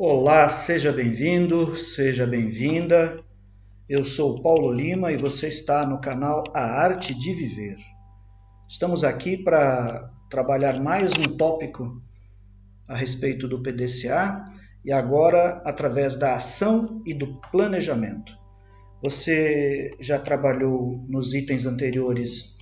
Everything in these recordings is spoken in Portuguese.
Olá, seja bem-vindo, seja bem-vinda. Eu sou Paulo Lima e você está no canal A Arte de Viver. Estamos aqui para trabalhar mais um tópico a respeito do PDCA e agora através da ação e do planejamento. Você já trabalhou nos itens anteriores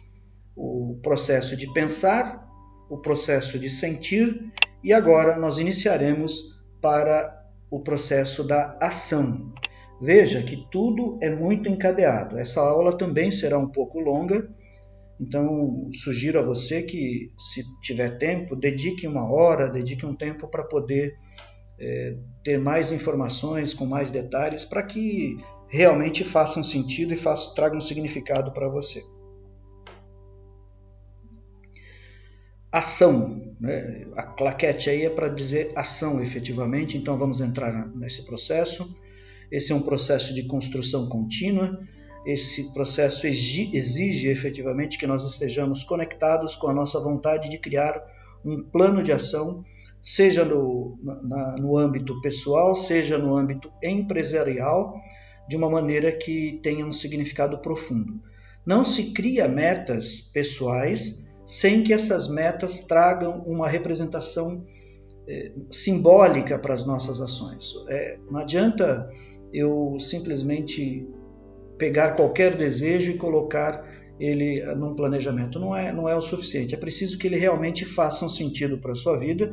o processo de pensar, o processo de sentir e agora nós iniciaremos para o processo da ação. Veja que tudo é muito encadeado. Essa aula também será um pouco longa, então sugiro a você que, se tiver tempo, dedique uma hora, dedique um tempo para poder ter mais informações, com mais detalhes, para que realmente façam sentido e tragam significado para você. Ação, né? A claquete aí é para dizer ação efetivamente, então vamos entrar nesse processo. Esse é um processo de construção contínua, esse processo exige efetivamente que nós estejamos conectados com a nossa vontade de criar um plano de ação, seja no âmbito pessoal, seja no âmbito empresarial, de uma maneira que tenha um significado profundo. Não se cria metas pessoais sem que essas metas tragam uma representação simbólica para as nossas ações. Não adianta eu simplesmente pegar qualquer desejo e colocar ele num planejamento. Não é o suficiente. É preciso que ele realmente faça um sentido para a sua vida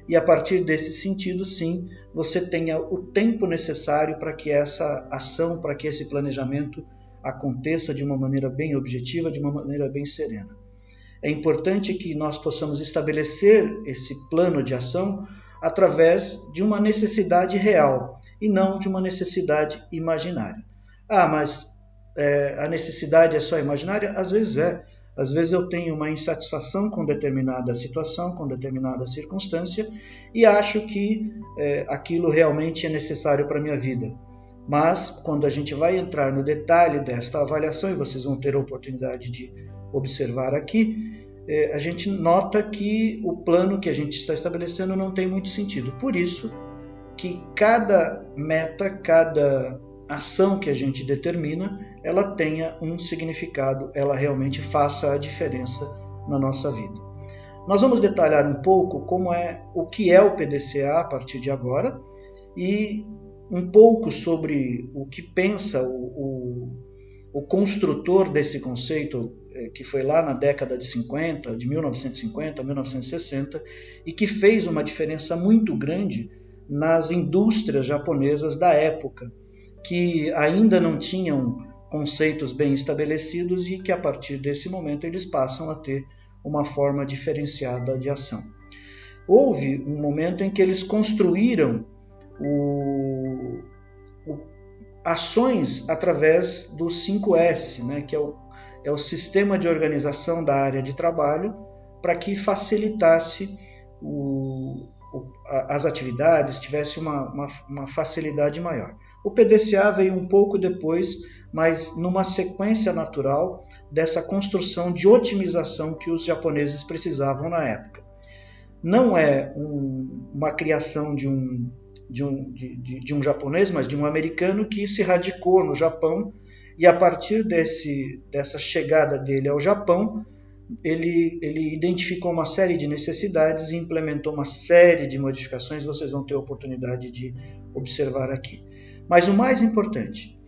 e a partir desse sentido, sim, você tenha o tempo necessário para que essa ação, para que esse planejamento aconteça de uma maneira bem objetiva, de uma maneira bem serena. É importante que nós possamos estabelecer esse plano de ação através de uma necessidade real e não de uma necessidade imaginária. Mas a necessidade é só imaginária? Às vezes é. Às vezes eu tenho uma insatisfação com determinada situação, com determinada circunstância e acho que aquilo realmente é necessário para a minha vida. Mas quando a gente vai entrar no detalhe desta avaliação, e vocês vão ter a oportunidade de observar aqui, a gente nota que o plano que a gente está estabelecendo não tem muito sentido. Por isso que cada meta, cada ação que a gente determina, ela tenha um significado, ela realmente faça a diferença na nossa vida. Nós vamos detalhar um pouco o que é o PDCA a partir de agora e um pouco sobre o que pensa o construtor desse conceito, que foi lá na década de 50, de 1950 a 1960, e que fez uma diferença muito grande nas indústrias japonesas da época, que ainda não tinham conceitos bem estabelecidos e que a partir desse momento eles passam a ter uma forma diferenciada de ação. Houve um momento em que eles construíram ações através do 5S, né, que é o sistema de organização da área de trabalho, para que facilitasse as atividades, tivesse uma facilidade maior. O PDCA veio um pouco depois, mas numa sequência natural dessa construção de otimização que os japoneses precisavam na época. Não é uma criação de um japonês, mas de um americano que se radicou no Japão e a partir dessa chegada dele ao Japão, ele identificou uma série de necessidades e implementou uma série de modificações, vocês vão ter a oportunidade de observar aqui. Mas o mais importante,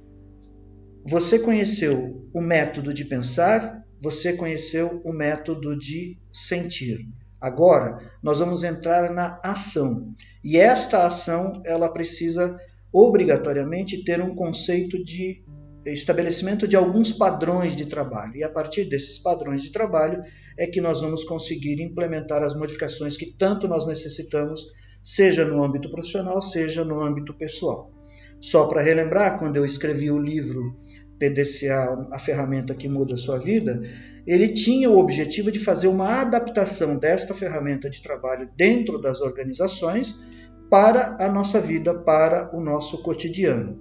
você conheceu o método de pensar, você conheceu o método de sentir. Agora, nós vamos entrar na ação. E esta ação, ela precisa obrigatoriamente ter um conceito de estabelecimento de alguns padrões de trabalho. E a partir desses padrões de trabalho é que nós vamos conseguir implementar as modificações que tanto nós necessitamos, seja no âmbito profissional, seja no âmbito pessoal. Só para relembrar, quando eu escrevi o livro PDCA, a ferramenta que muda a sua vida, ele tinha o objetivo de fazer uma adaptação desta ferramenta de trabalho dentro das organizações para a nossa vida, para o nosso cotidiano.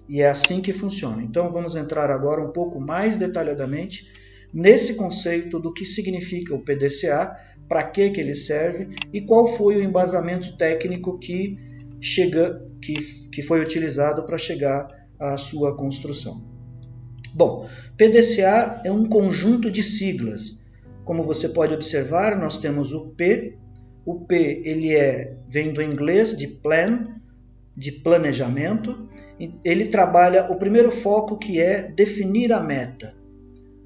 E é assim que funciona. Então vamos entrar agora um pouco mais detalhadamente nesse conceito do que significa o PDCA, para que ele serve e qual foi o embasamento técnico que que foi utilizado para chegar à sua construção. Bom, PDCA é um conjunto de siglas. Como você pode observar, nós temos o P. O P ele vem do inglês de plan, de planejamento. Ele trabalha o primeiro foco, que é definir a meta.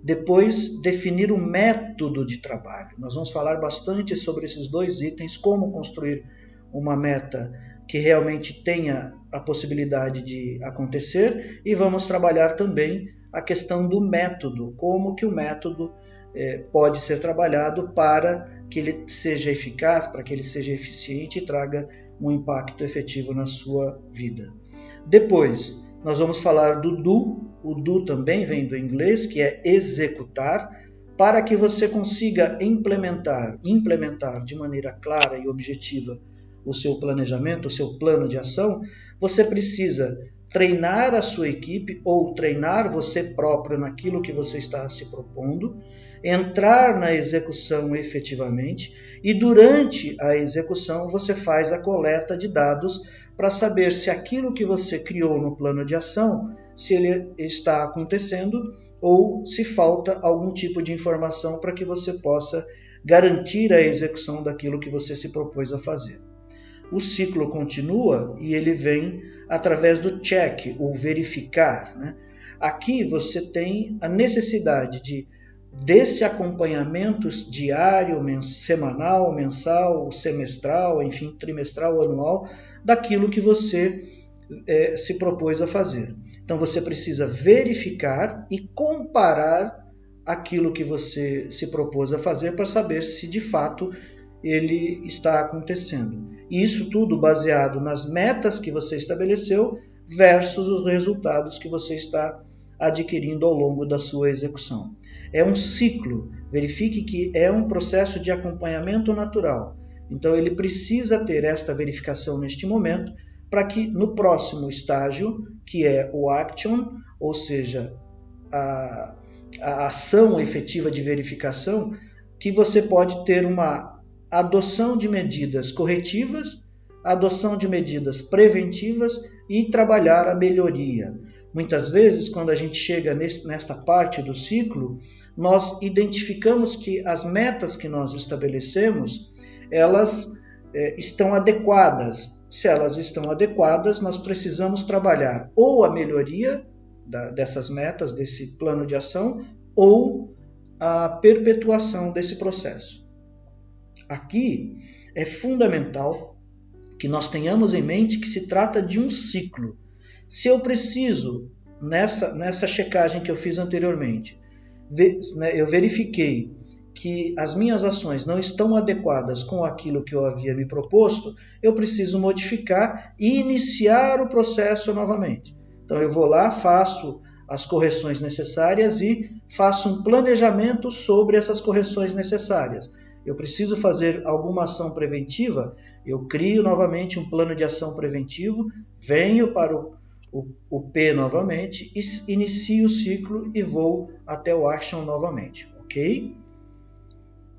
Depois, definir o método de trabalho. Nós vamos falar bastante sobre esses dois itens, como construir uma meta que realmente tenha a possibilidade de acontecer, e vamos trabalhar também a questão do método, como que o método pode ser trabalhado para que ele seja eficaz, para que ele seja eficiente e traga um impacto efetivo na sua vida. Depois, nós vamos falar do do. O do também vem do inglês, que é executar. Para que você consiga implementar de maneira clara e objetiva o seu planejamento, o seu plano de ação, você precisa treinar a sua equipe ou treinar você próprio naquilo que você está se propondo, entrar na execução efetivamente, e durante a execução você faz a coleta de dados para saber se aquilo que você criou no plano de ação, se ele está acontecendo ou se falta algum tipo de informação para que você possa garantir a execução daquilo que você se propôs a fazer. O ciclo continua e ele vem através do check, ou verificar, né? Aqui você tem a necessidade desse acompanhamento diário, semanal, mensal, semestral, enfim, trimestral, anual, daquilo que você se propôs a fazer. Então você precisa verificar e comparar aquilo que você se propôs a fazer para saber se de fato ele está acontecendo. E isso tudo baseado nas metas que você estabeleceu versus os resultados que você está adquirindo ao longo da sua execução. É um ciclo. Verifique que é um processo de acompanhamento natural. Então ele precisa ter esta verificação neste momento para que no próximo estágio, que é o action, ou seja, a ação efetiva de verificação, que você pode ter uma adoção de medidas corretivas, adoção de medidas preventivas e trabalhar a melhoria. Muitas vezes, quando a gente chega nesta parte do ciclo, nós identificamos que as metas que nós estabelecemos, elas estão adequadas. Se elas estão adequadas, nós precisamos trabalhar ou a melhoria dessas metas, desse plano de ação, ou a perpetuação desse processo. Aqui é fundamental que nós tenhamos em mente que se trata de um ciclo. Se eu preciso, nessa checagem que eu fiz anteriormente, eu verifiquei que as minhas ações não estão adequadas com aquilo que eu havia me proposto, eu preciso modificar e iniciar o processo novamente. Então eu vou lá, faço as correções necessárias e faço um planejamento sobre essas correções necessárias. Eu preciso fazer alguma ação preventiva, eu crio novamente um plano de ação preventivo, venho para o P novamente, inicio o ciclo e vou até o action novamente, ok?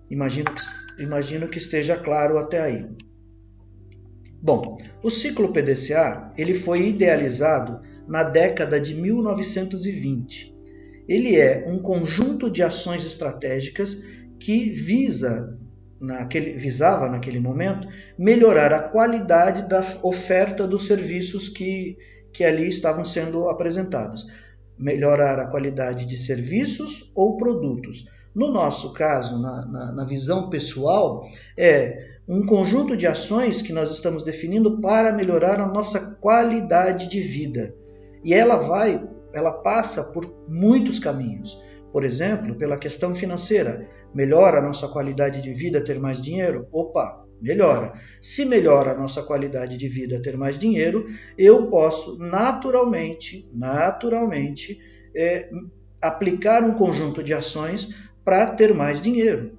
Imagino que esteja claro até aí. Bom, o ciclo PDCA ele foi idealizado na década de 1920. Ele é um conjunto de ações estratégicas que visava naquele momento melhorar a qualidade da oferta dos serviços que ali estavam sendo apresentados. Melhorar a qualidade de serviços ou produtos. No nosso caso, na visão pessoal, é um conjunto de ações que nós estamos definindo para melhorar a nossa qualidade de vida. E ela passa por muitos caminhos. Por exemplo, pela questão financeira. Melhora a nossa qualidade de vida ter mais dinheiro? Opa, melhora. Se melhora a nossa qualidade de vida ter mais dinheiro, eu posso naturalmente aplicar um conjunto de ações para ter mais dinheiro.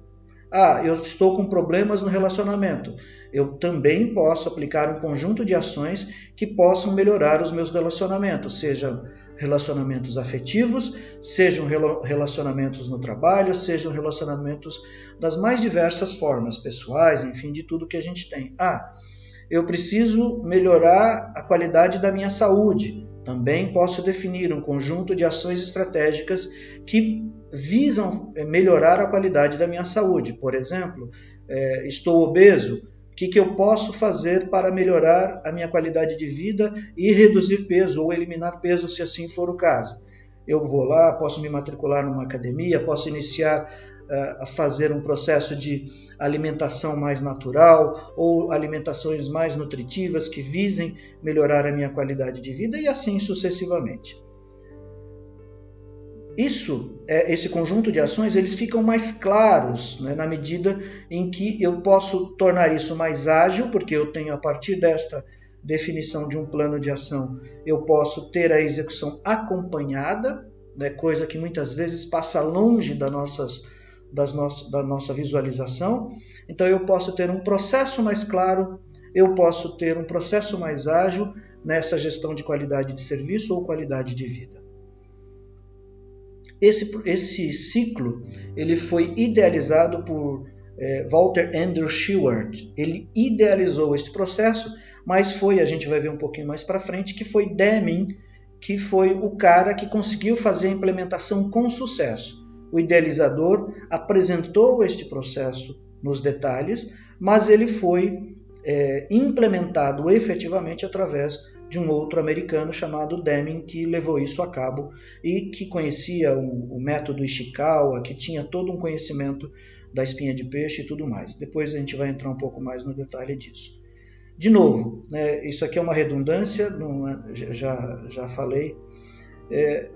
Eu estou com problemas no relacionamento. Eu também posso aplicar um conjunto de ações que possam melhorar os meus relacionamentos, sejam relacionamentos afetivos, sejam relacionamentos no trabalho, sejam relacionamentos das mais diversas formas, pessoais, enfim, de tudo que a gente tem. eu preciso melhorar a qualidade da minha saúde. Também posso definir um conjunto de ações estratégicas que visam melhorar a qualidade da minha saúde. Por exemplo, estou obeso, o que eu posso fazer para melhorar a minha qualidade de vida e reduzir peso ou eliminar peso, se assim for o caso? Eu vou lá, posso me matricular numa academia, posso iniciar a fazer um processo de alimentação mais natural ou alimentações mais nutritivas que visem melhorar a minha qualidade de vida e assim sucessivamente. Esse conjunto de ações, eles ficam mais claros, né, na medida em que eu posso tornar isso mais ágil, porque eu tenho, a partir desta definição de um plano de ação, eu posso ter a execução acompanhada, né, coisa que muitas vezes passa longe da nossa visualização. Então eu posso ter um processo mais claro, eu posso ter um processo mais ágil nessa gestão de qualidade de serviço ou qualidade de vida. Esse ciclo ele foi idealizado por Walter Andrew Shewhart. Ele idealizou este processo, mas a gente vai ver um pouquinho mais para frente, que foi Deming, que foi o cara que conseguiu fazer a implementação com sucesso. O idealizador apresentou este processo nos detalhes, mas ele foi implementado efetivamente através de um outro americano chamado Deming, que levou isso a cabo e que conhecia o método Ishikawa, que tinha todo um conhecimento da espinha de peixe e tudo mais. Depois a gente vai entrar um pouco mais no detalhe disso. De novo, isso aqui é uma redundância, já falei.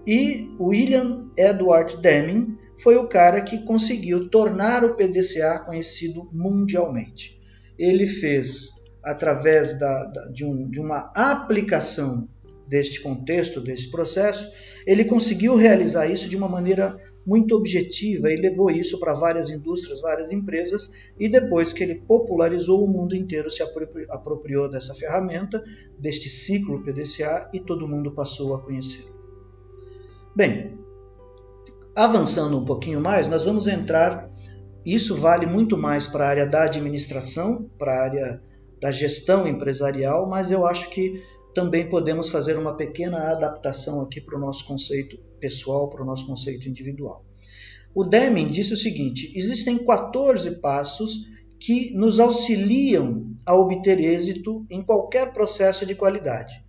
E William Edward Deming foi o cara que conseguiu tornar o PDCA conhecido mundialmente. Ele fez, através de uma aplicação deste contexto, desse processo, ele conseguiu realizar isso de uma maneira muito objetiva e levou isso para várias indústrias, várias empresas, e depois que ele popularizou, o mundo inteiro se apropriou dessa ferramenta, deste ciclo PDCA, e todo mundo passou a conhecê-lo. Bem, avançando um pouquinho mais, nós vamos entrar, isso vale muito mais para a área da administração, para a área da gestão empresarial, mas eu acho que também podemos fazer uma pequena adaptação aqui para o nosso conceito pessoal, para o nosso conceito individual. O Deming disse o seguinte: existem 14 passos que nos auxiliam a obter êxito em qualquer processo de qualidade.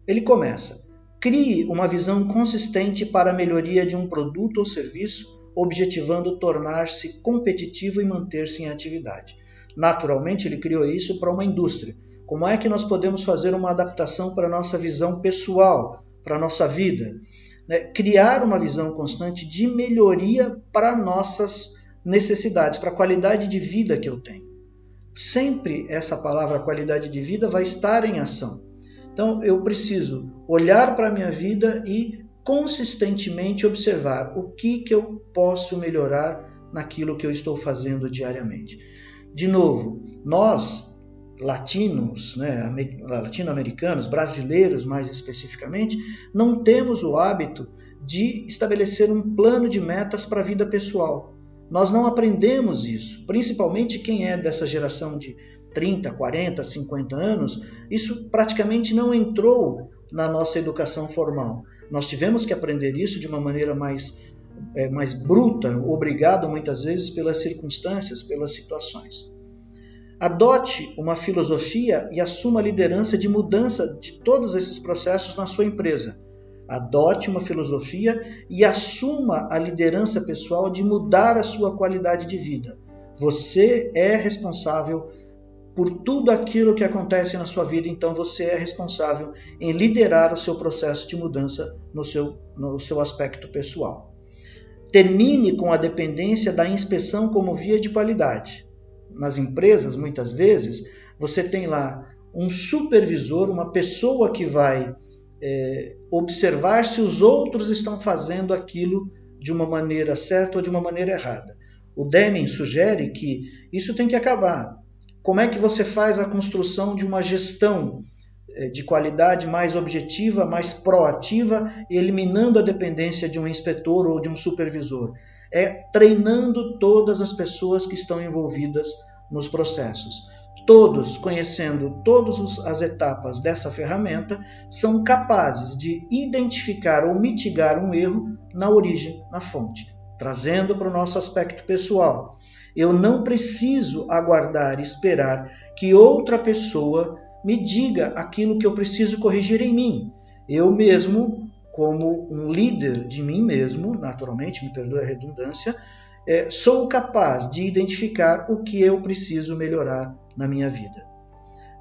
Ele começa: crie uma visão consistente para a melhoria de um produto ou serviço, objetivando tornar-se competitivo e manter-se em atividade. Naturalmente, ele criou isso para uma indústria. Como é que nós podemos fazer uma adaptação para a nossa visão pessoal, para a nossa vida? Criar uma visão constante de melhoria para nossas necessidades, para a qualidade de vida que eu tenho. Sempre essa palavra qualidade de vida vai estar em ação. Então, eu preciso olhar para a minha vida e consistentemente observar o que eu posso melhorar naquilo que eu estou fazendo diariamente. De novo, nós, latinos, latino-americanos, brasileiros mais especificamente, não temos o hábito de estabelecer um plano de metas para a vida pessoal. Nós não aprendemos isso, principalmente quem é dessa geração de 30, 40, 50 anos, isso praticamente não entrou na nossa educação formal. Nós tivemos que aprender isso de uma maneira mais bruta, obrigado muitas vezes pelas circunstâncias, pelas situações. Adote uma filosofia e assuma a liderança de mudança de todos esses processos na sua empresa. Adote uma filosofia e assuma a liderança pessoal de mudar a sua qualidade de vida. Você é responsável por tudo aquilo que acontece na sua vida, então você é responsável em liderar o seu processo de mudança no seu aspecto pessoal. Termine com a dependência da inspeção como via de qualidade. Nas empresas, muitas vezes, você tem lá um supervisor, uma pessoa que vai observar se os outros estão fazendo aquilo de uma maneira certa ou de uma maneira errada. O Deming sugere que isso tem que acabar. Como é que você faz a construção de uma gestão de qualidade mais objetiva, mais proativa, eliminando a dependência de um inspetor ou de um supervisor? Treinando todas as pessoas que estão envolvidas nos processos. Todos, conhecendo todas as etapas dessa ferramenta, são capazes de identificar ou mitigar um erro na origem, na fonte. Trazendo para o nosso aspecto pessoal. Eu não preciso aguardar e esperar que outra pessoa me diga aquilo que eu preciso corrigir em mim. Eu mesmo, como um líder de mim mesmo, naturalmente, me perdoe a redundância, sou capaz de identificar o que eu preciso melhorar na minha vida.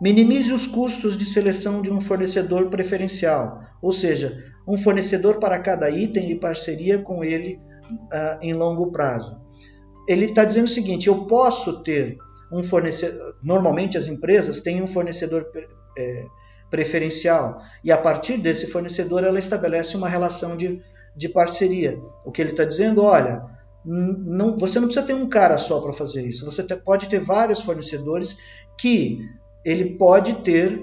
Minimize os custos de seleção de um fornecedor preferencial, ou seja, um fornecedor para cada item e parceria com ele em longo prazo. Ele está dizendo o seguinte, eu posso ter um fornecedor, normalmente as empresas têm um fornecedor preferencial, e a partir desse fornecedor ela estabelece uma relação de parceria. O que ele está dizendo, olha, você não precisa ter um cara só para fazer isso, você pode ter vários fornecedores que ele pode ter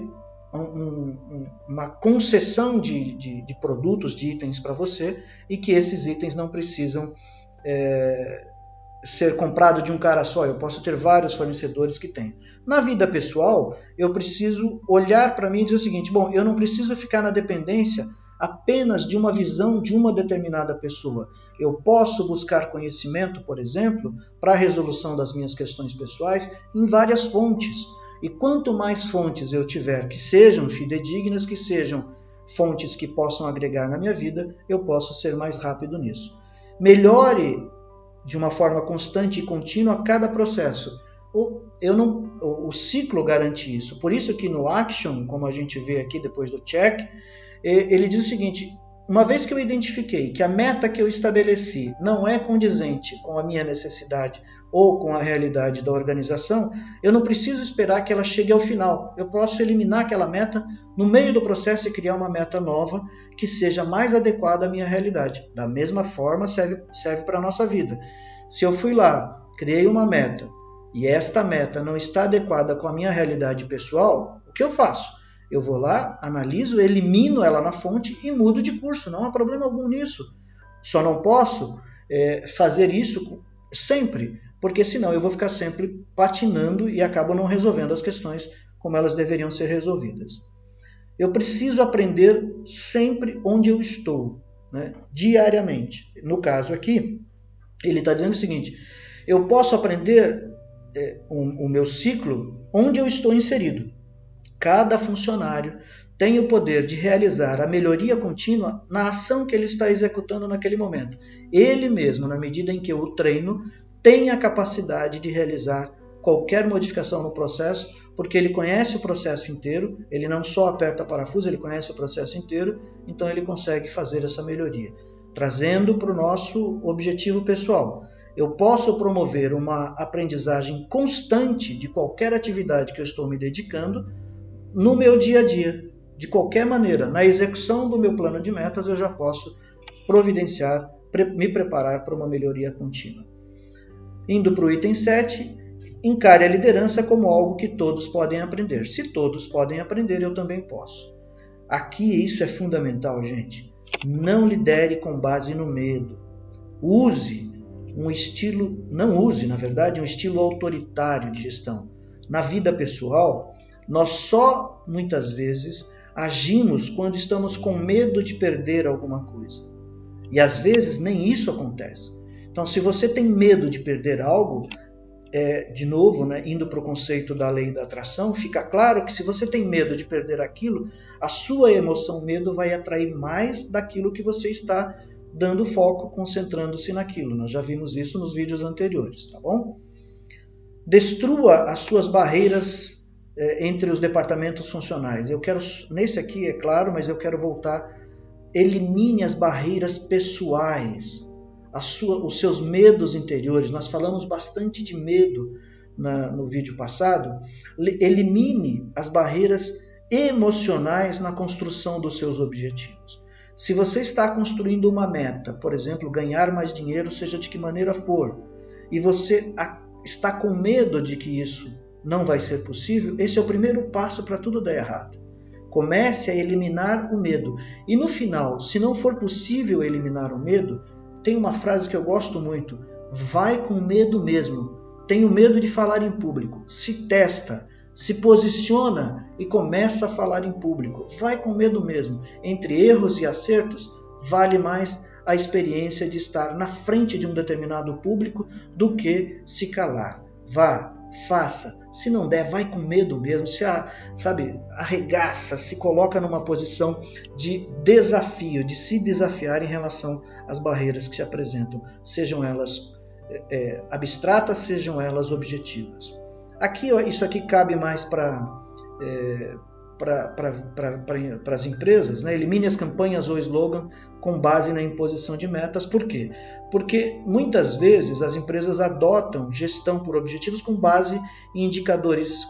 uma concessão de produtos, de itens para você, e que esses itens não precisam ser comprado de um cara só, eu posso ter vários fornecedores que tem. Na vida pessoal, eu preciso olhar para mim e dizer o seguinte, bom, eu não preciso ficar na dependência apenas de uma visão de uma determinada pessoa. Eu posso buscar conhecimento, por exemplo, para a resolução das minhas questões pessoais em várias fontes. E quanto mais fontes eu tiver que sejam fidedignas, que sejam fontes que possam agregar na minha vida, eu posso ser mais rápido nisso. Melhore de uma forma constante e contínua cada processo. O ciclo garante isso. Por isso que no Action, como a gente vê aqui depois do check, ele diz o seguinte, uma vez que eu identifiquei que a meta que eu estabeleci não é condizente com a minha necessidade ou com a realidade da organização, eu não preciso esperar que ela chegue ao final. Eu posso eliminar aquela meta no meio do processo e criar uma meta nova que seja mais adequada à minha realidade. Da mesma forma serve para a nossa vida. Se eu fui lá, criei uma meta e esta meta não está adequada com a minha realidade pessoal, o que eu faço? Eu vou lá, analiso, elimino ela na fonte e mudo de curso. Não há problema algum nisso. Só não posso fazer isso sempre, porque senão eu vou ficar sempre patinando e acabo não resolvendo as questões como elas deveriam ser resolvidas. Eu preciso aprender sempre onde eu estou, né? Diariamente. No caso aqui, ele está dizendo o seguinte, eu posso aprender o meu ciclo onde eu estou inserido. Cada funcionário tem o poder de realizar a melhoria contínua na ação que ele está executando naquele momento. Ele mesmo, na medida em que eu o treino, tem a capacidade de realizar qualquer modificação no processo, porque ele conhece o processo inteiro, ele não só aperta parafuso, ele conhece o processo inteiro, então ele consegue fazer essa melhoria. Trazendo para o nosso objetivo pessoal. Eu posso promover uma aprendizagem constante de qualquer atividade que eu estou me dedicando, no meu dia a dia, de qualquer maneira, na execução do meu plano de metas, eu já posso providenciar, me preparar para uma melhoria contínua. Indo para o item 7, encare a liderança como algo que todos podem aprender. Se todos podem aprender, eu também posso. Aqui isso é fundamental, gente. Não lidere com base no medo. Não use, na verdade, um estilo autoritário de gestão. Na vida pessoal, nós só, muitas vezes, agimos quando estamos com medo de perder alguma coisa. E às vezes nem isso acontece. Então, se você tem medo de perder algo, de novo, né, indo para o conceito da lei da atração, fica claro que se você tem medo de perder aquilo, a sua emoção medo vai atrair mais daquilo que você está dando foco, concentrando-se naquilo. Nós já vimos isso nos vídeos anteriores, tá bom? Destrua as suas barreiras entre os departamentos funcionais. Nesse aqui é claro, mas eu quero voltar. Elimine as barreiras pessoais, os seus medos interiores. Nós falamos bastante de medo no vídeo passado. Elimine as barreiras emocionais na construção dos seus objetivos. Se você está construindo uma meta, por exemplo, ganhar mais dinheiro, seja de que maneira for, e você está com medo de que isso não vai ser possível, esse é o primeiro passo para tudo dar errado. Comece a eliminar o medo. E no final, se não for possível eliminar o medo, tem uma frase que eu gosto muito, vai com medo mesmo. Tenho medo de falar em público. Se testa, se posiciona e começa a falar em público. Vai com medo mesmo. Entre erros e acertos, vale mais a experiência de estar na frente de um determinado público do que se calar. Vá, faça. Se não der, vai com medo mesmo. Arregaça, se coloca numa posição de desafio, de se desafiar em relação às barreiras que se apresentam, sejam elas abstratas, sejam elas objetivas. Isso aqui cabe mais para as empresas, né? Elimine as campanhas ou slogan com base na imposição de metas. Por quê? Porque muitas vezes as empresas adotam gestão por objetivos com base em indicadores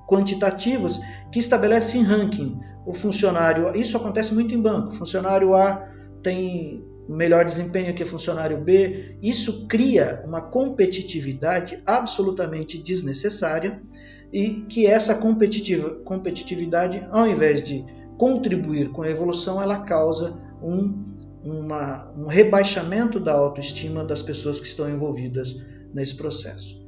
quantitativos que estabelecem ranking. O funcionário, isso acontece muito em banco, o funcionário A tem melhor desempenho que o funcionário B. Isso cria uma competitividade absolutamente desnecessária, e que essa competitividade, ao invés de contribuir com a evolução, ela causa um rebaixamento da autoestima das pessoas que estão envolvidas nesse processo.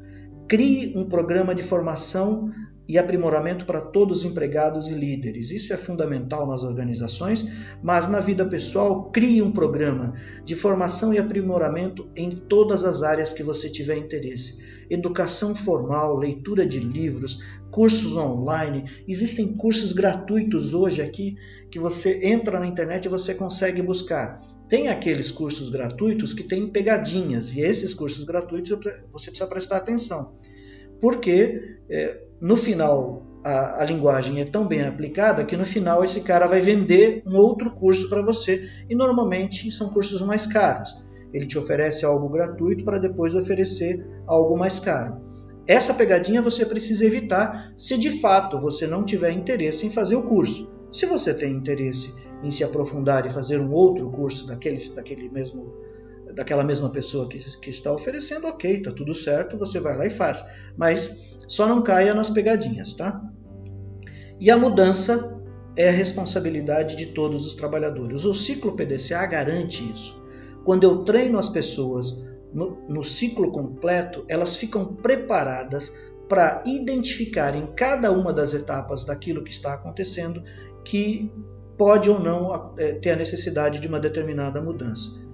Crie um programa de formação e aprimoramento para todos os empregados e líderes. Isso é fundamental nas organizações, mas na vida pessoal, crie um programa de formação e aprimoramento em todas as áreas que você tiver interesse. Educação formal, leitura de livros, cursos online. Existem cursos gratuitos hoje aqui que você entra na internet e você consegue buscar. Tem aqueles cursos gratuitos que têm pegadinhas, e esses cursos gratuitos você precisa prestar atenção, porque no final a linguagem é tão bem aplicada que no final esse cara vai vender um outro curso para você, e normalmente são cursos mais caros. Ele te oferece algo gratuito para depois oferecer algo mais caro. Essa pegadinha você precisa evitar se de fato você não tiver interesse em fazer o curso. Se você tem interesse em se aprofundar e fazer um outro curso daquela mesma pessoa que está oferecendo, ok, está tudo certo, você vai lá e faz. Mas só não caia nas pegadinhas, tá? E a mudança é a responsabilidade de todos os trabalhadores. O ciclo PDCA garante isso. Quando eu treino as pessoas no ciclo completo, elas ficam preparadas para identificar em cada uma das etapas daquilo que está acontecendo que pode ou não ter a necessidade de uma determinada mudança.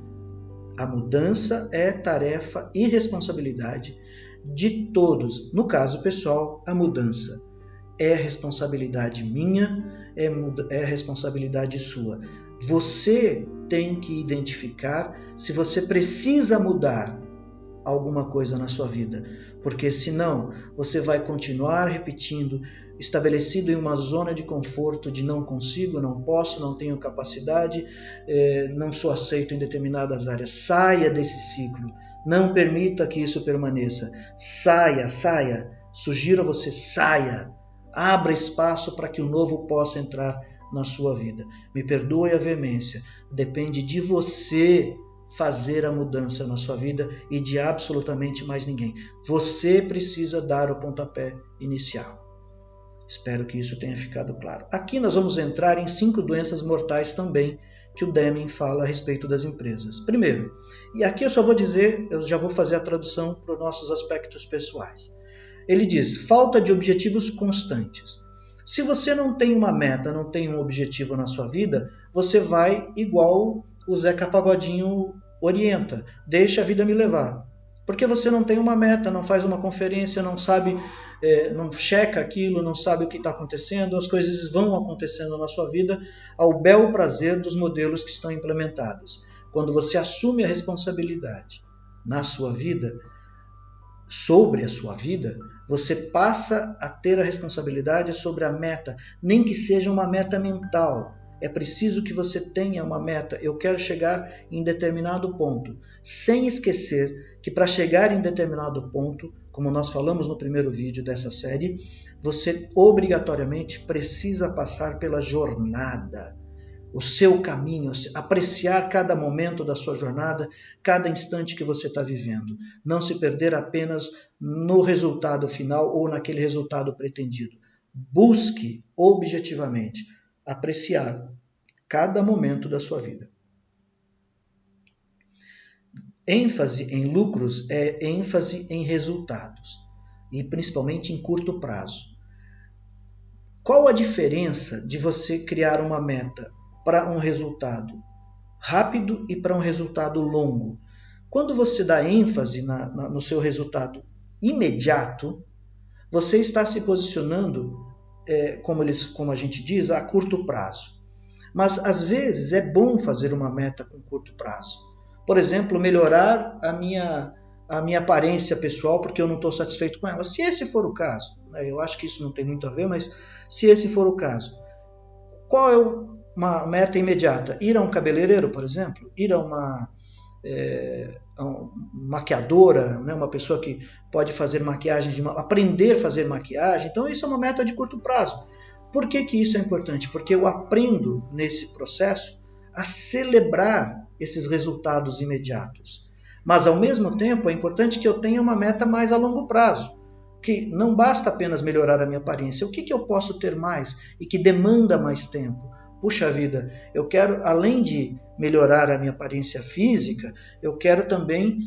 A mudança é tarefa e responsabilidade de todos. No caso pessoal, a mudança é responsabilidade minha, é responsabilidade sua. Você tem que identificar se você precisa mudar alguma coisa na sua vida, porque senão você vai continuar repetindo, estabelecido em uma zona de conforto de não consigo, não posso, não tenho capacidade, não sou aceito em determinadas áreas. Saia desse ciclo, não permita que isso permaneça. Saia, sugiro a você, saia, abra espaço para que o novo possa entrar na sua vida. Me perdoe a veemência, depende de você fazer a mudança na sua vida e de absolutamente mais ninguém. Você precisa dar o pontapé inicial. Espero que isso tenha ficado claro. Aqui nós vamos entrar em 5 doenças mortais também que o Deming fala a respeito das empresas. Primeiro, e aqui eu só vou dizer, eu já vou fazer a tradução para os nossos aspectos pessoais. Ele diz, falta de objetivos constantes. Se você não tem uma meta, não tem um objetivo na sua vida, você vai igual o Zeca Pagodinho orienta, deixa a vida me levar. Porque você não tem uma meta, não faz uma conferência, não sabe, não checa aquilo, não sabe o que está acontecendo, as coisas vão acontecendo na sua vida ao bel prazer dos modelos que estão implementados. Quando você assume a responsabilidade na sua vida, sobre a sua vida, você passa a ter a responsabilidade sobre a meta, nem que seja uma meta mental. É preciso que você tenha uma meta. Eu quero chegar em determinado ponto, sem esquecer que para chegar em determinado ponto, como nós falamos no primeiro vídeo dessa série, você obrigatoriamente precisa passar pela jornada, o seu caminho, apreciar cada momento da sua jornada, cada instante que você está vivendo. Não se perder apenas no resultado final ou naquele resultado pretendido. Busque objetivamente apreciar cada momento da sua vida. ênfase em lucros é ênfase em resultados, e principalmente em curto prazo. Qual a diferença de você criar uma meta para um resultado rápido e para um resultado longo? Quando você dá ênfase no seu resultado imediato, você está se posicionando, como a gente diz, a curto prazo. Mas às vezes é bom fazer uma meta com curto prazo. Por exemplo, melhorar a minha aparência pessoal porque eu não estou satisfeito com ela. Se esse for o caso, eu acho que isso não tem muito a ver, mas se esse for o caso, qual é uma meta imediata? Ir a um cabeleireiro, por exemplo? Ir a uma maquiadora, né? Uma pessoa que pode fazer maquiagem, aprender a fazer maquiagem. Então isso é uma meta de curto prazo. Por que isso é importante? Porque eu aprendo nesse processo a celebrar esses resultados imediatos. Mas ao mesmo tempo é importante que eu tenha uma meta mais a longo prazo, que não basta apenas melhorar a minha aparência. O que eu posso ter mais e que demanda mais tempo? Puxa vida, eu quero, além de melhorar a minha aparência física, eu quero também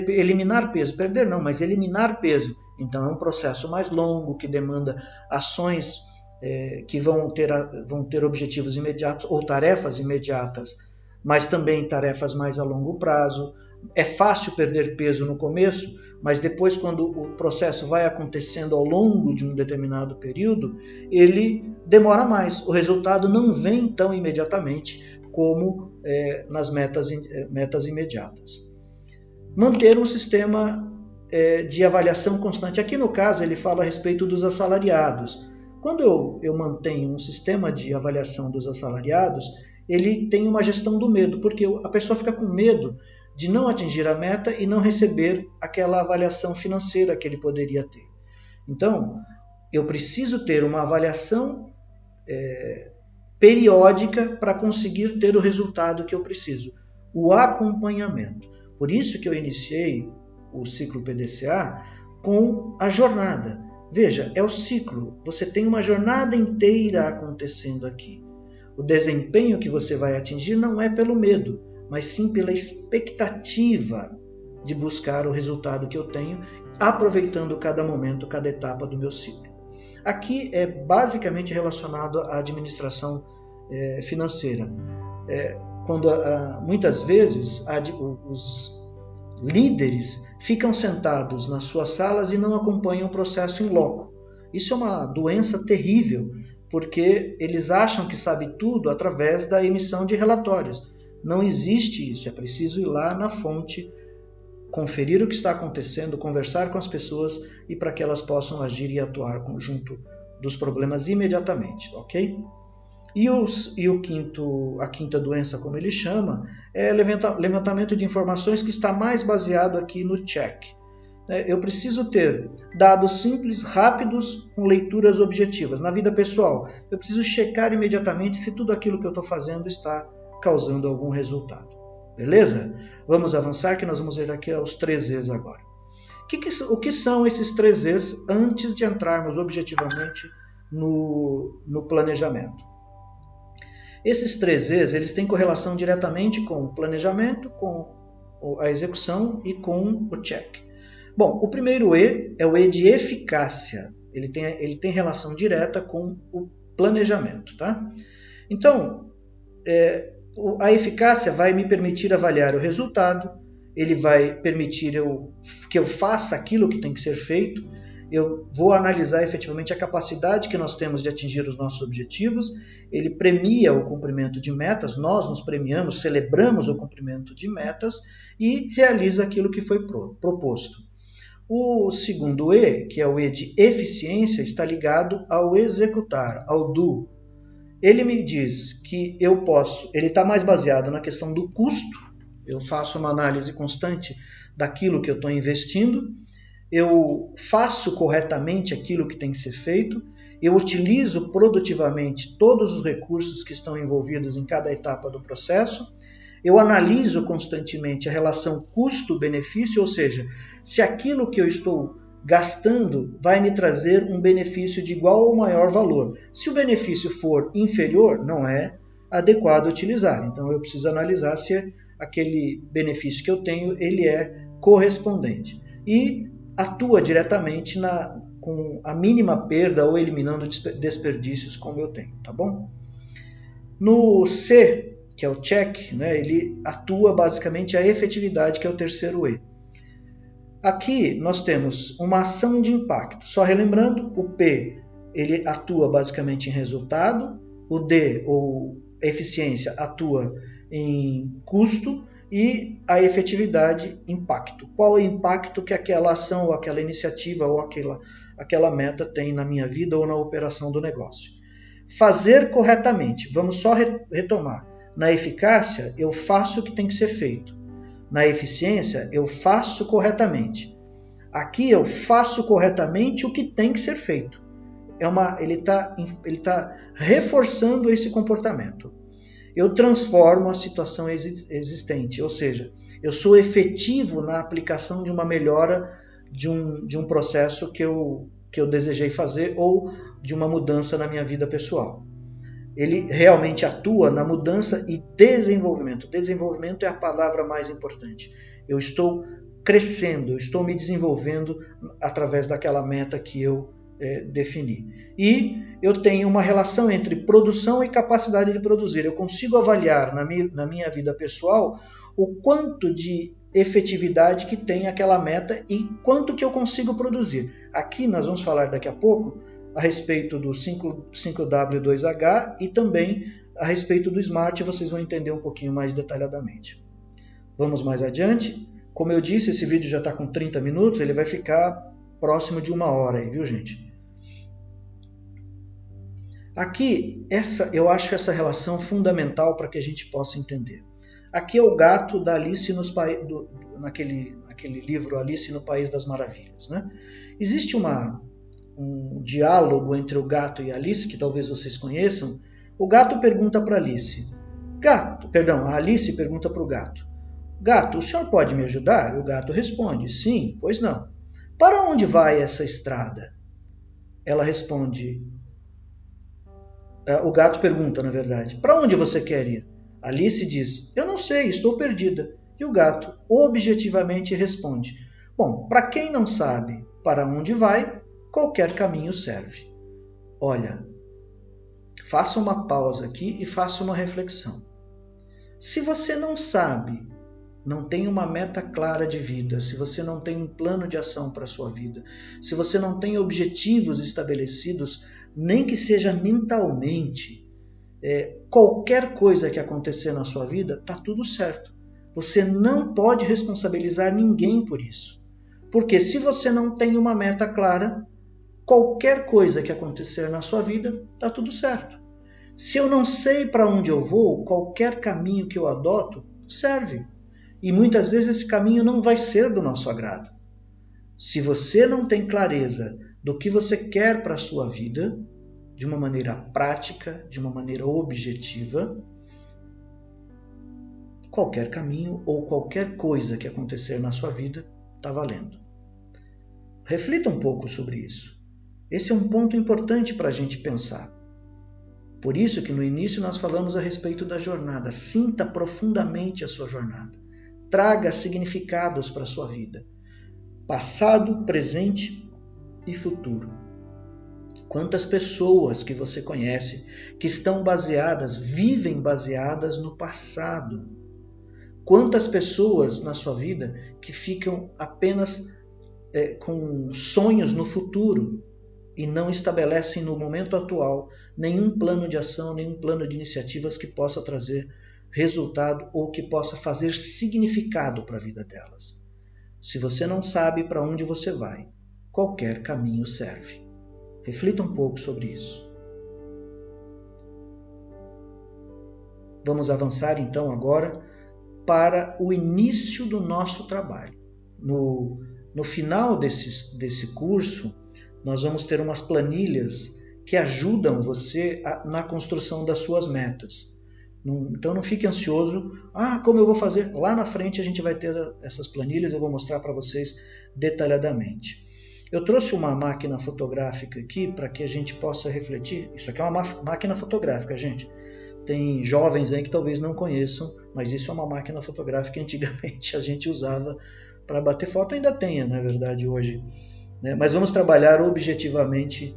eliminar peso. Perder não, mas eliminar peso. Então é um processo mais longo, que demanda ações que vão ter objetivos imediatos ou tarefas imediatas, mas também tarefas mais a longo prazo. É fácil perder peso no começo, mas depois, quando o processo vai acontecendo ao longo de um determinado período, ele demora mais. O resultado não vem tão imediatamente como nas metas imediatas. Manter um sistema de avaliação constante. Aqui no caso ele fala a respeito dos assalariados. Quando eu mantenho um sistema de avaliação dos assalariados, ele tem uma gestão do medo, porque a pessoa fica com medo de não atingir a meta e não receber aquela avaliação financeira que ele poderia ter. Então, eu preciso ter uma avaliação periódica para conseguir ter o resultado que eu preciso. O acompanhamento. Por isso que eu iniciei o ciclo PDCA com a jornada. Veja, é o ciclo. Você tem uma jornada inteira acontecendo aqui. O desempenho que você vai atingir não é pelo medo, mas sim pela expectativa de buscar o resultado que eu tenho, aproveitando cada momento, cada etapa do meu ciclo. Aqui é basicamente relacionado à administração financeira. Quando muitas vezes os líderes ficam sentados nas suas salas e não acompanham o processo em loco. Isso é uma doença terrível, porque eles acham que sabem tudo através da emissão de relatórios. Não existe isso, é preciso ir lá na fonte, conferir o que está acontecendo, conversar com as pessoas e para que elas possam agir e atuar junto dos problemas imediatamente, ok? E a quinta doença, como ele chama, é levantamento de informações, que está mais baseado aqui no check. Eu preciso ter dados simples, rápidos, com leituras objetivas. Na vida pessoal, eu preciso checar imediatamente se tudo aquilo que eu estou fazendo está causando algum resultado. Beleza? Vamos avançar, que nós vamos ver aqui aos 3 E's agora. O que são esses 3 E's antes de entrarmos objetivamente no planejamento? Esses 3 E's, eles têm correlação diretamente com o planejamento, com a execução e com o check. Bom, o primeiro E é o E de eficácia. Ele tem relação direta com o planejamento, tá? Então, a eficácia vai me permitir avaliar o resultado, ele vai permitir que eu faça aquilo que tem que ser feito, eu vou analisar efetivamente a capacidade que nós temos de atingir os nossos objetivos, ele premia o cumprimento de metas, nós nos premiamos, celebramos o cumprimento de metas e realiza aquilo que foi proposto. O segundo E, que é o E de eficiência, está ligado ao executar, ao do. Ele me diz que ele está mais baseado na questão do custo, eu faço uma análise constante daquilo que eu estou investindo, eu faço corretamente aquilo que tem que ser feito, eu utilizo produtivamente todos os recursos que estão envolvidos em cada etapa do processo, eu analiso constantemente a relação custo-benefício, ou seja, se aquilo que eu estou gastando vai me trazer um benefício de igual ou maior valor. Se o benefício for inferior, não é adequado utilizar. Então eu preciso analisar se aquele benefício que eu tenho ele é correspondente. E atua diretamente com a mínima perda ou eliminando desperdícios como eu tenho, tá bom? No C, que é o check, né, ele atua basicamente a efetividade, que é o terceiro E. Aqui nós temos uma ação de impacto. Só relembrando, o P ele atua basicamente em resultado, o D, ou eficiência, atua em custo e a efetividade, impacto. Qual é o impacto que aquela ação ou aquela iniciativa ou aquela meta tem na minha vida ou na operação do negócio? Fazer corretamente. Vamos só retomar. Na eficácia, eu faço o que tem que ser feito. Na eficiência, eu faço corretamente. Aqui eu faço corretamente o que tem que ser feito. Ele está reforçando esse comportamento. Eu transformo a situação existente, ou seja, eu sou efetivo na aplicação de uma melhora de um processo que eu desejei fazer ou de uma mudança na minha vida pessoal. Ele realmente atua na mudança e desenvolvimento. Desenvolvimento é a palavra mais importante. Eu estou crescendo, eu estou me desenvolvendo através daquela meta que eu defini. E eu tenho uma relação entre produção e capacidade de produzir. Eu consigo avaliar na minha vida pessoal o quanto de efetividade que tem aquela meta e quanto que eu consigo produzir. Aqui nós vamos falar daqui a pouco a respeito do 5W2H e também a respeito do SMART, vocês vão entender um pouquinho mais detalhadamente. Vamos mais adiante. Como eu disse, esse vídeo já está com 30 minutos, ele vai ficar próximo de 1 hora aí, viu, gente? Aqui, eu acho essa relação fundamental para que a gente possa entender. Aqui é o gato da Alice naquele livro Alice no País das Maravilhas, né? Existe um diálogo entre o gato e a Alice, que talvez vocês conheçam. O gato pergunta para a Alice. A Alice pergunta para o gato. Gato, o senhor pode me ajudar? O gato responde, sim, pois não. Para onde vai essa estrada? Ela responde... O gato pergunta, na verdade, para onde você quer ir? Alice diz, eu não sei, estou perdida. E o gato objetivamente responde, bom, para quem não sabe para onde vai, qualquer caminho serve. Olha, faça uma pausa aqui e faça uma reflexão. Se você não sabe, não tem uma meta clara de vida, se você não tem um plano de ação para a sua vida, se você não tem objetivos estabelecidos, nem que seja mentalmente, qualquer coisa que acontecer na sua vida, está tudo certo. Você não pode responsabilizar ninguém por isso. Porque se você não tem uma meta clara, qualquer coisa que acontecer na sua vida, está tudo certo. Se eu não sei para onde eu vou, qualquer caminho que eu adoto serve. E muitas vezes esse caminho não vai ser do nosso agrado. Se você não tem clareza do que você quer para a sua vida, de uma maneira prática, de uma maneira objetiva, qualquer caminho ou qualquer coisa que acontecer na sua vida está valendo. Reflita um pouco sobre isso. Esse é um ponto importante para a gente pensar. Por isso que no início nós falamos a respeito da jornada. Sinta profundamente a sua jornada. Traga significados para a sua vida. Passado, presente e futuro. Quantas pessoas que você conhece que vivem baseadas no passado? Quantas pessoas na sua vida que ficam apenas com sonhos no futuro e não estabelecem no momento atual nenhum plano de ação, nenhum plano de iniciativas que possa trazer resultado ou que possa fazer significado para a vida delas? Se você não sabe para onde você vai, qualquer caminho serve. Reflita um pouco sobre isso. Vamos avançar então agora para o início do nosso trabalho. No final desse curso, nós vamos ter umas planilhas que ajudam você na construção das suas metas. Então não fique ansioso, como eu vou fazer? Lá na frente a gente vai ter essas planilhas, eu vou mostrar para vocês detalhadamente. Eu trouxe uma máquina fotográfica aqui para que a gente possa refletir. Isso aqui é uma máquina fotográfica, gente. Tem jovens aí que talvez não conheçam, mas isso é uma máquina fotográfica que antigamente a gente usava para bater foto. Ainda tem, na verdade, hoje. né? Mas vamos trabalhar objetivamente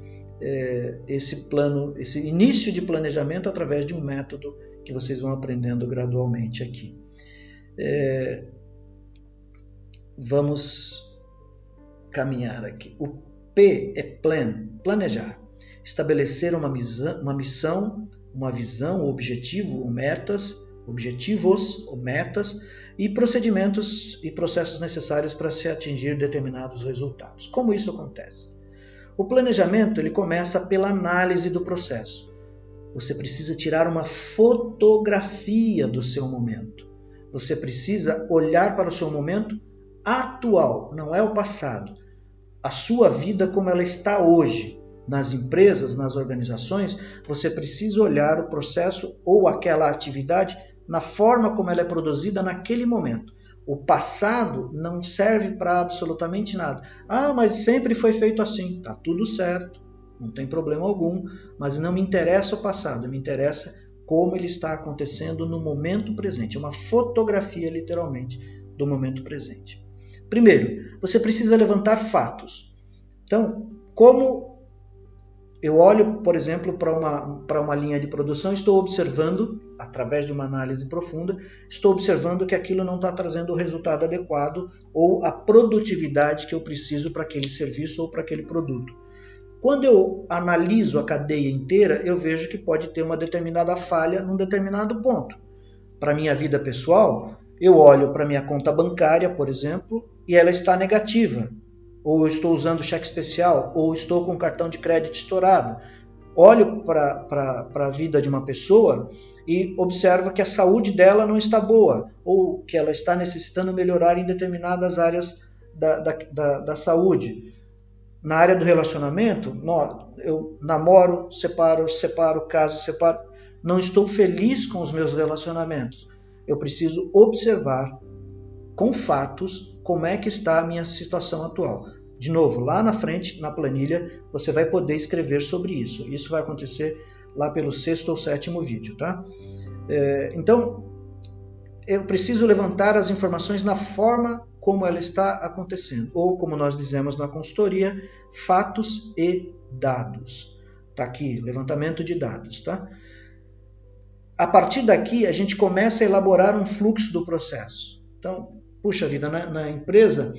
esse plano, esse início de planejamento através de um método que vocês vão aprendendo gradualmente aqui. Vamos caminhar aqui. O P é plan, planejar. Estabelecer uma missão, uma visão, um objetivo, objetivos ou metas e procedimentos e processos necessários para se atingir determinados resultados. Como isso acontece? O planejamento ele começa pela análise do processo. Você precisa tirar uma fotografia do seu momento. Você precisa olhar para o seu momento atual, não é o passado. A sua vida como ela está hoje. Nas empresas, nas organizações, você precisa olhar o processo ou aquela atividade na forma como ela é produzida naquele momento. O passado não serve para absolutamente nada. Ah, mas sempre foi feito assim. Tá tudo certo, não tem problema algum, mas não me interessa o passado, me interessa como ele está acontecendo no momento presente. É uma fotografia, literalmente, do momento presente. Primeiro, você precisa levantar fatos. Então, como eu olho, por exemplo, para uma linha de produção, estou observando, através de uma análise profunda, estou observando que aquilo não está trazendo o resultado adequado ou a produtividade que eu preciso para aquele serviço ou para aquele produto. Quando eu analiso a cadeia inteira, eu vejo que pode ter uma determinada falha num determinado ponto. Para a minha vida pessoal, eu olho para a minha conta bancária, por exemplo, e ela está negativa. Ou eu estou usando cheque especial, ou estou com cartão de crédito estourado. Olho para a vida de uma pessoa e observo que a saúde dela não está boa, ou que ela está necessitando melhorar em determinadas áreas da saúde. Na área do relacionamento, eu namoro, separo, caso, separo. Não estou feliz com os meus relacionamentos. Eu preciso observar com fatos como é que está a minha situação atual. De novo, lá na frente, na planilha, você vai poder escrever sobre isso. Isso vai acontecer lá pelo 6º ou 7º vídeo, tá? Então, eu preciso levantar as informações na forma como ela está acontecendo, ou como nós dizemos na consultoria, fatos e dados. Tá aqui, levantamento de dados, tá? A partir daqui, a gente começa a elaborar um fluxo do processo. Então, puxa vida, na empresa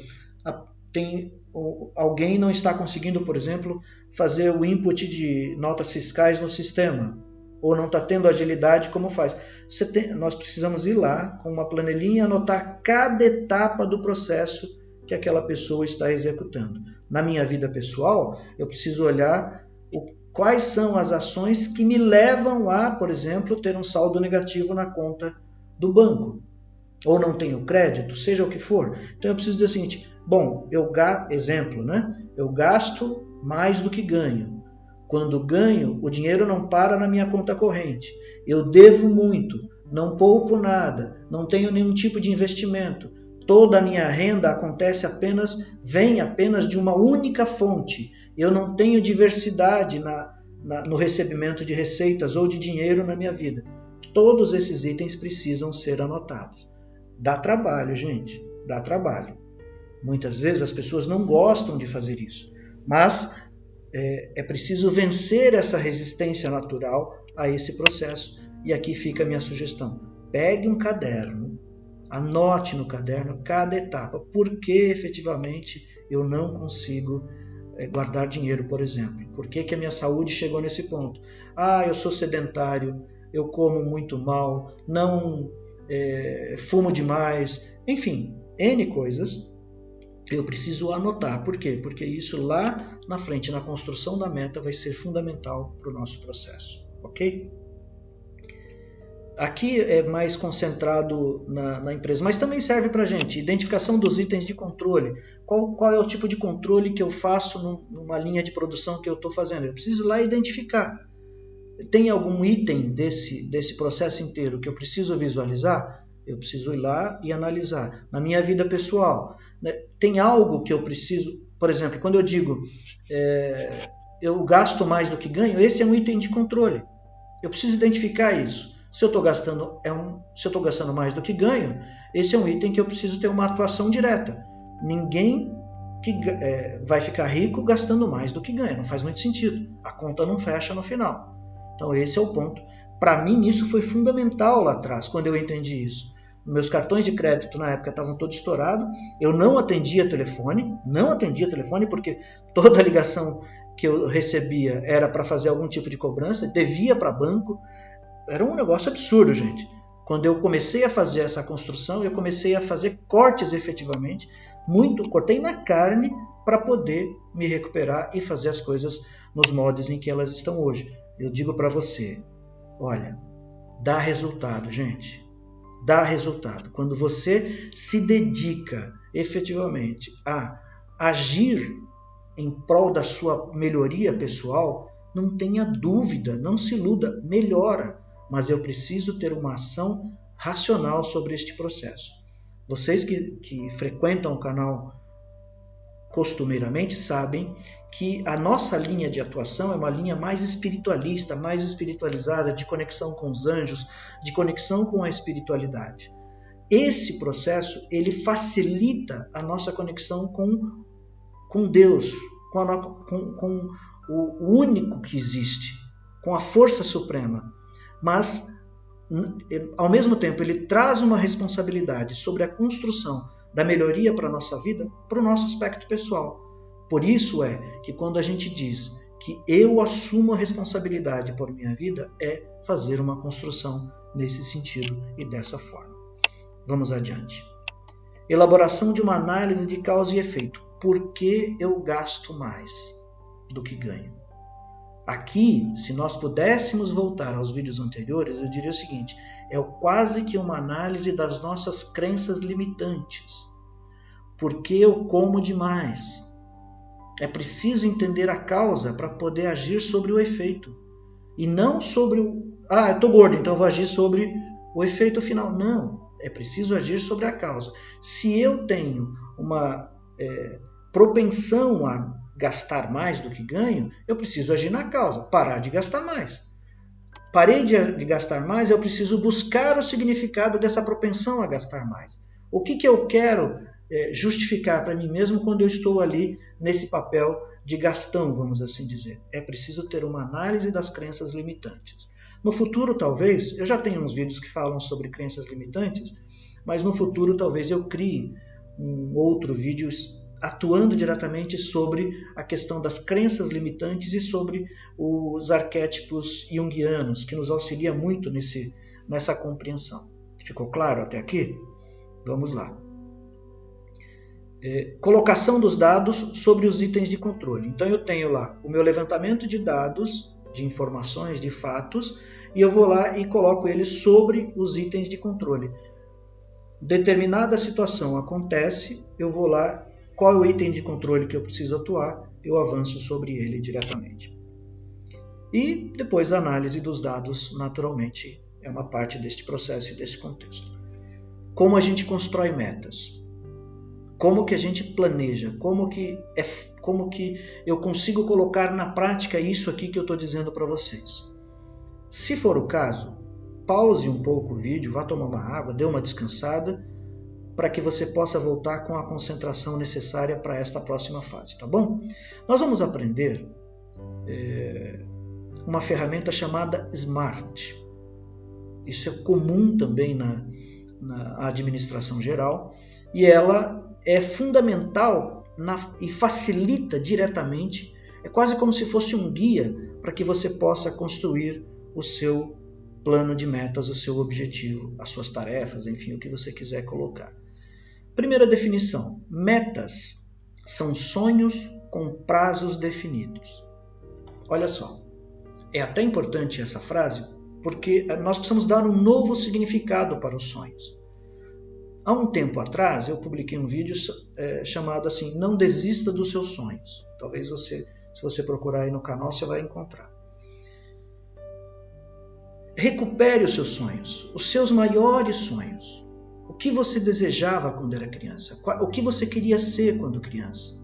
alguém não está conseguindo, por exemplo, fazer o input de notas fiscais no sistema, ou não está tendo agilidade como faz. Nós precisamos ir lá com uma planilhinha e anotar cada etapa do processo que aquela pessoa está executando. Na minha vida pessoal, eu preciso olhar quais são as ações que me levam a, por exemplo, ter um saldo negativo na conta do banco. Ou não tenho crédito, seja o que for. Então eu preciso dizer o seguinte, exemplo, né? Eu gasto mais do que ganho. Quando ganho, o dinheiro não para na minha conta corrente. Eu devo muito, não poupo nada, não tenho nenhum tipo de investimento. Toda a minha renda vem apenas de uma única fonte. Eu não tenho diversidade no recebimento de receitas ou de dinheiro na minha vida. Todos esses itens precisam ser anotados. Dá trabalho, gente, dá trabalho. Muitas vezes as pessoas não gostam de fazer isso, mas é preciso vencer essa resistência natural a esse processo. E aqui fica a minha sugestão. Pegue um caderno, anote no caderno cada etapa. Por que efetivamente eu não consigo guardar dinheiro, por exemplo? Por que a minha saúde chegou nesse ponto? Eu sou sedentário, eu como muito mal, não fumo demais, enfim, N coisas. Eu preciso anotar. Por quê? Porque isso lá na frente, na construção da meta, vai ser fundamental para o nosso processo. Ok? Aqui é mais concentrado na empresa, mas também serve para a gente. Identificação dos itens de controle. Qual é o tipo de controle que eu faço numa linha de produção que eu estou fazendo? Eu preciso ir lá identificar. Tem algum item desse processo inteiro que eu preciso visualizar? Eu preciso ir lá e analisar. Na minha vida pessoal, né, tem algo que eu preciso... Por exemplo, quando eu digo eu gasto mais do que ganho, esse é um item de controle. Eu preciso identificar isso. Se eu estou gastando mais do que ganho, esse é um item que eu preciso ter uma atuação direta. Ninguém que vai ficar rico gastando mais do que ganha. Não faz muito sentido. A conta não fecha no final. Então esse é o ponto. Para mim isso foi fundamental lá atrás, quando eu entendi isso. Meus cartões de crédito na época estavam todos estourados. Eu não atendia telefone porque toda ligação que eu recebia era para fazer algum tipo de cobrança, devia para banco. Era um negócio absurdo, gente. Quando eu comecei a fazer essa construção, eu comecei a fazer cortes efetivamente, cortei na carne para poder me recuperar e fazer as coisas nos moldes em que elas estão hoje. Eu digo para você, olha, dá resultado, gente. Dá resultado. Quando você se dedica efetivamente a agir em prol da sua melhoria pessoal, não tenha dúvida, não se iluda, melhora. Mas eu preciso ter uma ação racional sobre este processo. Vocês que frequentam o canal costumeiramente sabem que a nossa linha de atuação é uma linha mais espiritualista, mais espiritualizada, de conexão com os anjos, de conexão com a espiritualidade. Esse processo, ele facilita a nossa conexão com Deus, com o único que existe, com a força suprema. Mas, ao mesmo tempo, ele traz uma responsabilidade sobre a construção da melhoria para a nossa vida, para o nosso aspecto pessoal. Por isso é que quando a gente diz que eu assumo a responsabilidade por minha vida, é fazer uma construção nesse sentido e dessa forma. Vamos adiante. Elaboração de uma análise de causa e efeito. Por que eu gasto mais do que ganho? Aqui, se nós pudéssemos voltar aos vídeos anteriores, eu diria o seguinte, é quase que uma análise das nossas crenças limitantes. Por que eu como demais? É preciso entender a causa para poder agir sobre o efeito. E não sobre eu estou gordo, então eu vou agir sobre o efeito final. Não, é preciso agir sobre a causa. Se eu tenho uma propensão a gastar mais do que ganho, eu preciso agir na causa, parar de gastar mais. Parei de gastar mais, eu preciso buscar o significado dessa propensão a gastar mais. O que eu quero justificar para mim mesmo quando eu estou ali nesse papel de gastão, vamos assim dizer. É preciso ter uma análise das crenças limitantes. No futuro, talvez, eu já tenho uns vídeos que falam sobre crenças limitantes, mas no futuro talvez eu crie um outro vídeo atuando diretamente sobre a questão das crenças limitantes e sobre os arquétipos junguianos, que nos auxilia muito nessa compreensão. Ficou claro até aqui? Vamos lá. Colocação dos dados sobre os itens de controle. Então eu tenho lá o meu levantamento de dados, de informações, de fatos, e eu vou lá e coloco eles sobre os itens de controle. Determinada situação acontece, eu vou lá, qual é o item de controle que eu preciso atuar, eu avanço sobre ele diretamente. E depois a análise dos dados, naturalmente, é uma parte deste processo e desse contexto. Como a gente constrói metas? Como que a gente planeja? Como que eu consigo colocar na prática isso aqui que eu estou dizendo para vocês? Se for o caso, pause um pouco o vídeo, vá tomar uma água, dê uma descansada, para que você possa voltar com a concentração necessária para esta próxima fase, tá bom? Nós vamos aprender uma ferramenta chamada SMART. Isso é comum também na administração geral e ela é fundamental e facilita diretamente, é quase como se fosse um guia para que você possa construir o seu plano de metas, o seu objetivo, as suas tarefas, enfim, o que você quiser colocar. Primeira definição, metas são sonhos com prazos definidos. Olha só, é até importante essa frase porque nós precisamos dar um novo significado para os sonhos. Há um tempo atrás eu publiquei um vídeo chamado assim, não desista dos seus sonhos. Talvez se você procurar aí no canal você vai encontrar. Recupere os seus sonhos, os seus maiores sonhos. O que você desejava quando era criança? O que você queria ser quando criança?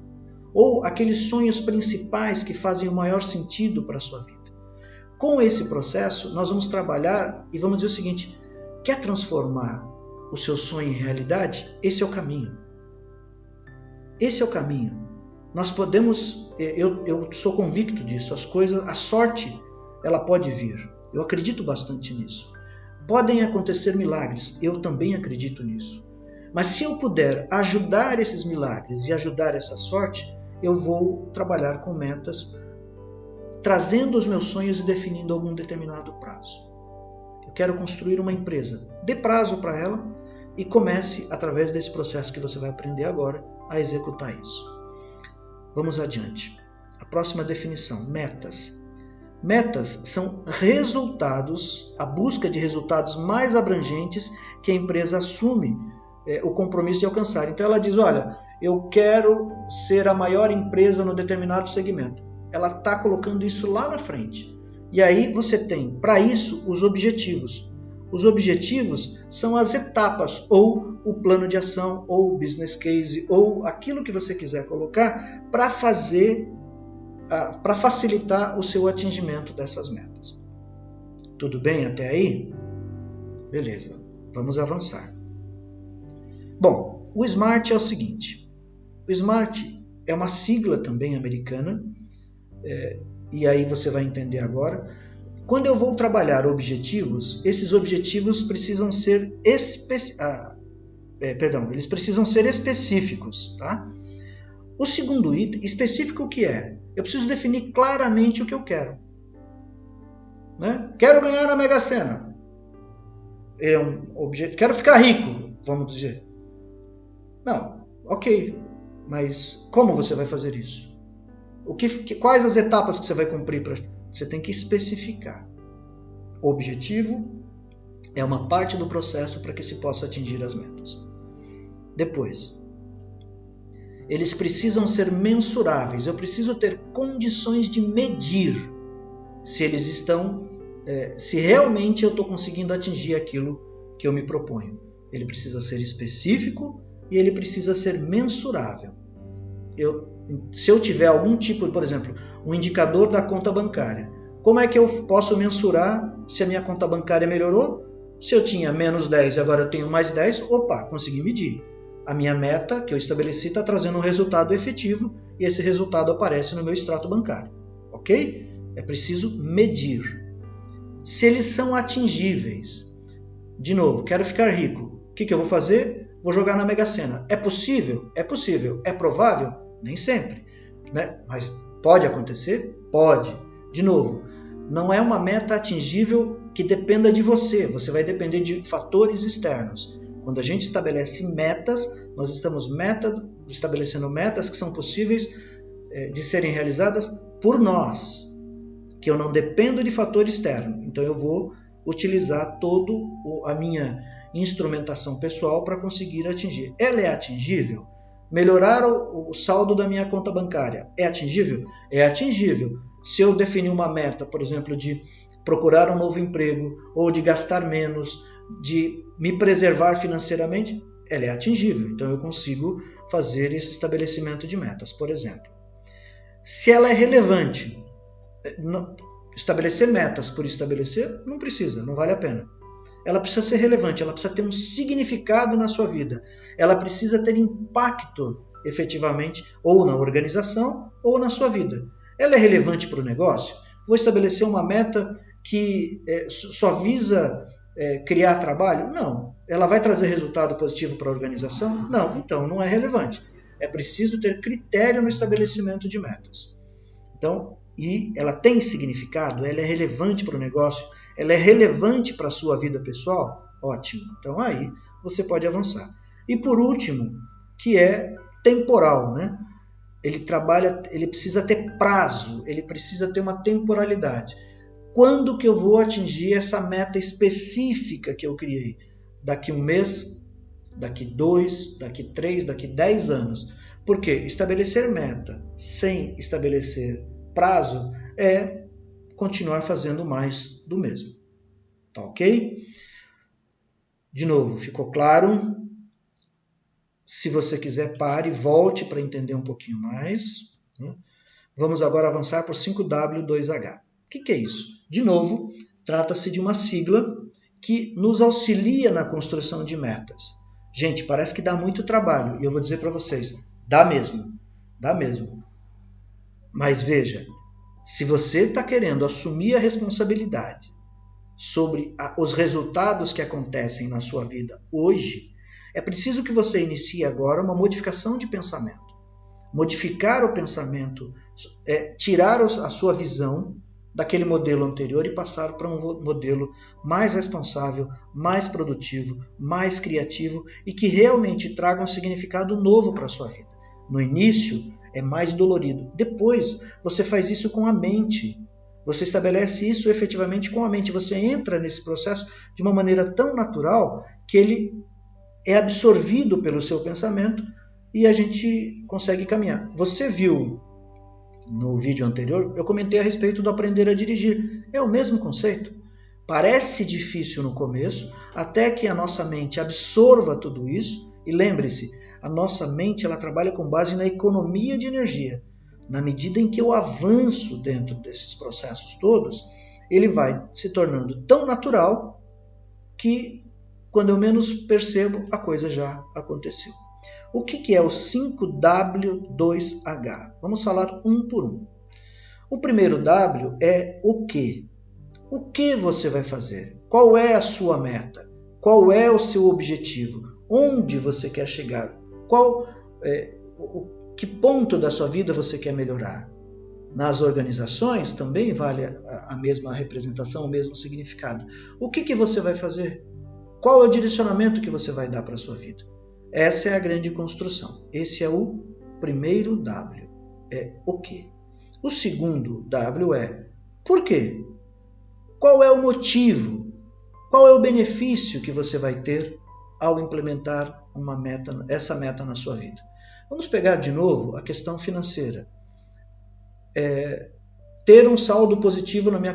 Ou aqueles sonhos principais que fazem o maior sentido para a sua vida? Com esse processo, nós vamos trabalhar e vamos dizer o seguinte, quer transformar o seu sonho em realidade? Esse é o caminho. Esse é o caminho. Nós podemos, eu sou convicto disso, a sorte, ela pode vir. Eu acredito bastante nisso. Podem acontecer milagres, eu também acredito nisso. Mas se eu puder ajudar esses milagres e ajudar essa sorte, eu vou trabalhar com metas, trazendo os meus sonhos e definindo algum determinado prazo. Eu quero construir uma empresa. Dê prazo para ela e comece, através desse processo que você vai aprender agora, a executar isso. Vamos adiante. A próxima definição, metas. Metas são resultados, a busca de resultados mais abrangentes que a empresa assume o compromisso de alcançar. Então ela diz, olha, eu quero ser a maior empresa no determinado segmento. Ela está colocando isso lá na frente. E aí você tem, para isso, os objetivos. Os objetivos são as etapas, ou o plano de ação, ou o business case, ou aquilo que você quiser colocar para facilitar o seu atingimento dessas metas. Tudo bem até aí? Beleza, vamos avançar. Bom, o SMART é o seguinte. O SMART é uma sigla também americana, e aí você vai entender agora. Quando eu vou trabalhar objetivos, esses objetivos precisam ser eles precisam ser específicos, tá? O segundo item, específico o que é? Eu preciso definir claramente o que eu quero. Né? Quero ganhar na Mega Sena. É um objetivo. Quero ficar rico, vamos dizer. Não, ok. Mas como você vai fazer isso? Quais as etapas que você vai cumprir? Você tem que especificar. O objetivo é uma parte do processo para que se possa atingir as metas. Depois, eles precisam ser mensuráveis. Eu preciso ter condições de medir se eles estão, se realmente eu estou conseguindo atingir aquilo que eu me proponho. Ele precisa ser específico e ele precisa ser mensurável. Se eu tiver algum tipo, por exemplo, um indicador da conta bancária, como é que eu posso mensurar se a minha conta bancária melhorou? Se eu tinha menos 10 e agora eu tenho mais 10, opa, consegui medir. A minha meta que eu estabeleci está trazendo um resultado efetivo e esse resultado aparece no meu extrato bancário. Ok? É preciso medir. Se eles são atingíveis. De novo, quero ficar rico. O que eu vou fazer? Vou jogar na Mega Sena. É possível? É possível. É provável? Nem sempre. Né? Mas pode acontecer? Pode. De novo, não é uma meta atingível que dependa de você. Você vai depender de fatores externos. Quando a gente estabelece metas, nós estamos estabelecendo metas que são possíveis de serem realizadas por nós, que eu não dependo de fator externo. Então eu vou utilizar toda a minha instrumentação pessoal para conseguir atingir. Ela é atingível? Melhorar o saldo da minha conta bancária é atingível? É atingível. Se eu definir uma meta, por exemplo, de procurar um novo emprego ou de gastar menos, de me preservar financeiramente, ela é atingível. Então eu consigo fazer esse estabelecimento de metas, por exemplo. Se ela é relevante, estabelecer metas por estabelecer, não precisa, não vale a pena. Ela precisa ser relevante, ela precisa ter um significado na sua vida. Ela precisa ter impacto, efetivamente, ou na organização ou na sua vida. Ela é relevante para o negócio? Vou estabelecer uma meta que só visa criar trabalho? Não. Ela vai trazer resultado positivo para a organização? Não. Então, não é relevante. É preciso ter critério no estabelecimento de metas. Então, e ela tem significado? Ela é relevante para o negócio? Ela é relevante para a sua vida pessoal? Ótimo. Então, aí você pode avançar. E por último, que é temporal, né? Ele precisa ter prazo, ele precisa ter uma temporalidade. Quando que eu vou atingir essa meta específica que eu criei? Daqui 1 mês, daqui 2, daqui 3, daqui 10 anos. Porque estabelecer meta sem estabelecer prazo é continuar fazendo mais do mesmo. Tá ok? De novo, ficou claro? Se você quiser, pare, volte para entender um pouquinho mais. Vamos agora avançar por 5W2H. O que é isso? De novo, trata-se de uma sigla que nos auxilia na construção de metas. Gente, parece que dá muito trabalho, e eu vou dizer para vocês, dá mesmo. Dá mesmo. Mas veja, se você está querendo assumir a responsabilidade sobre os resultados que acontecem na sua vida hoje, é preciso que você inicie agora uma modificação de pensamento. Modificar o pensamento, tirar a sua visão daquele modelo anterior e passar para um modelo mais responsável, mais produtivo, mais criativo e que realmente traga um significado novo para a sua vida. No início é mais dolorido, depois você faz isso com a mente. Você estabelece isso efetivamente com a mente. Você entra nesse processo de uma maneira tão natural que ele é absorvido pelo seu pensamento e a gente consegue caminhar. Você viu no vídeo anterior, eu comentei a respeito do aprender a dirigir. É o mesmo conceito. Parece difícil no começo, até que a nossa mente absorva tudo isso. E lembre-se, a nossa mente ela trabalha com base na economia de energia. Na medida em que eu avanço dentro desses processos todos, ele vai se tornando tão natural que, quando eu menos percebo, a coisa já aconteceu. O que é o 5W2H? Vamos falar um por um. O primeiro W é o que. O que você vai fazer? Qual é a sua meta? Qual é o seu objetivo? Onde você quer chegar? Que ponto da sua vida você quer melhorar? Nas organizações também vale a mesma representação, o mesmo significado. O que você vai fazer? Qual é o direcionamento que você vai dar para a sua vida? Essa é a grande construção. Esse é o primeiro W, é o que. O segundo W é por quê? Qual é o motivo? Qual é o benefício que você vai ter ao implementar essa meta na sua vida? Vamos pegar de novo a questão financeira. Ter um saldo positivo na minha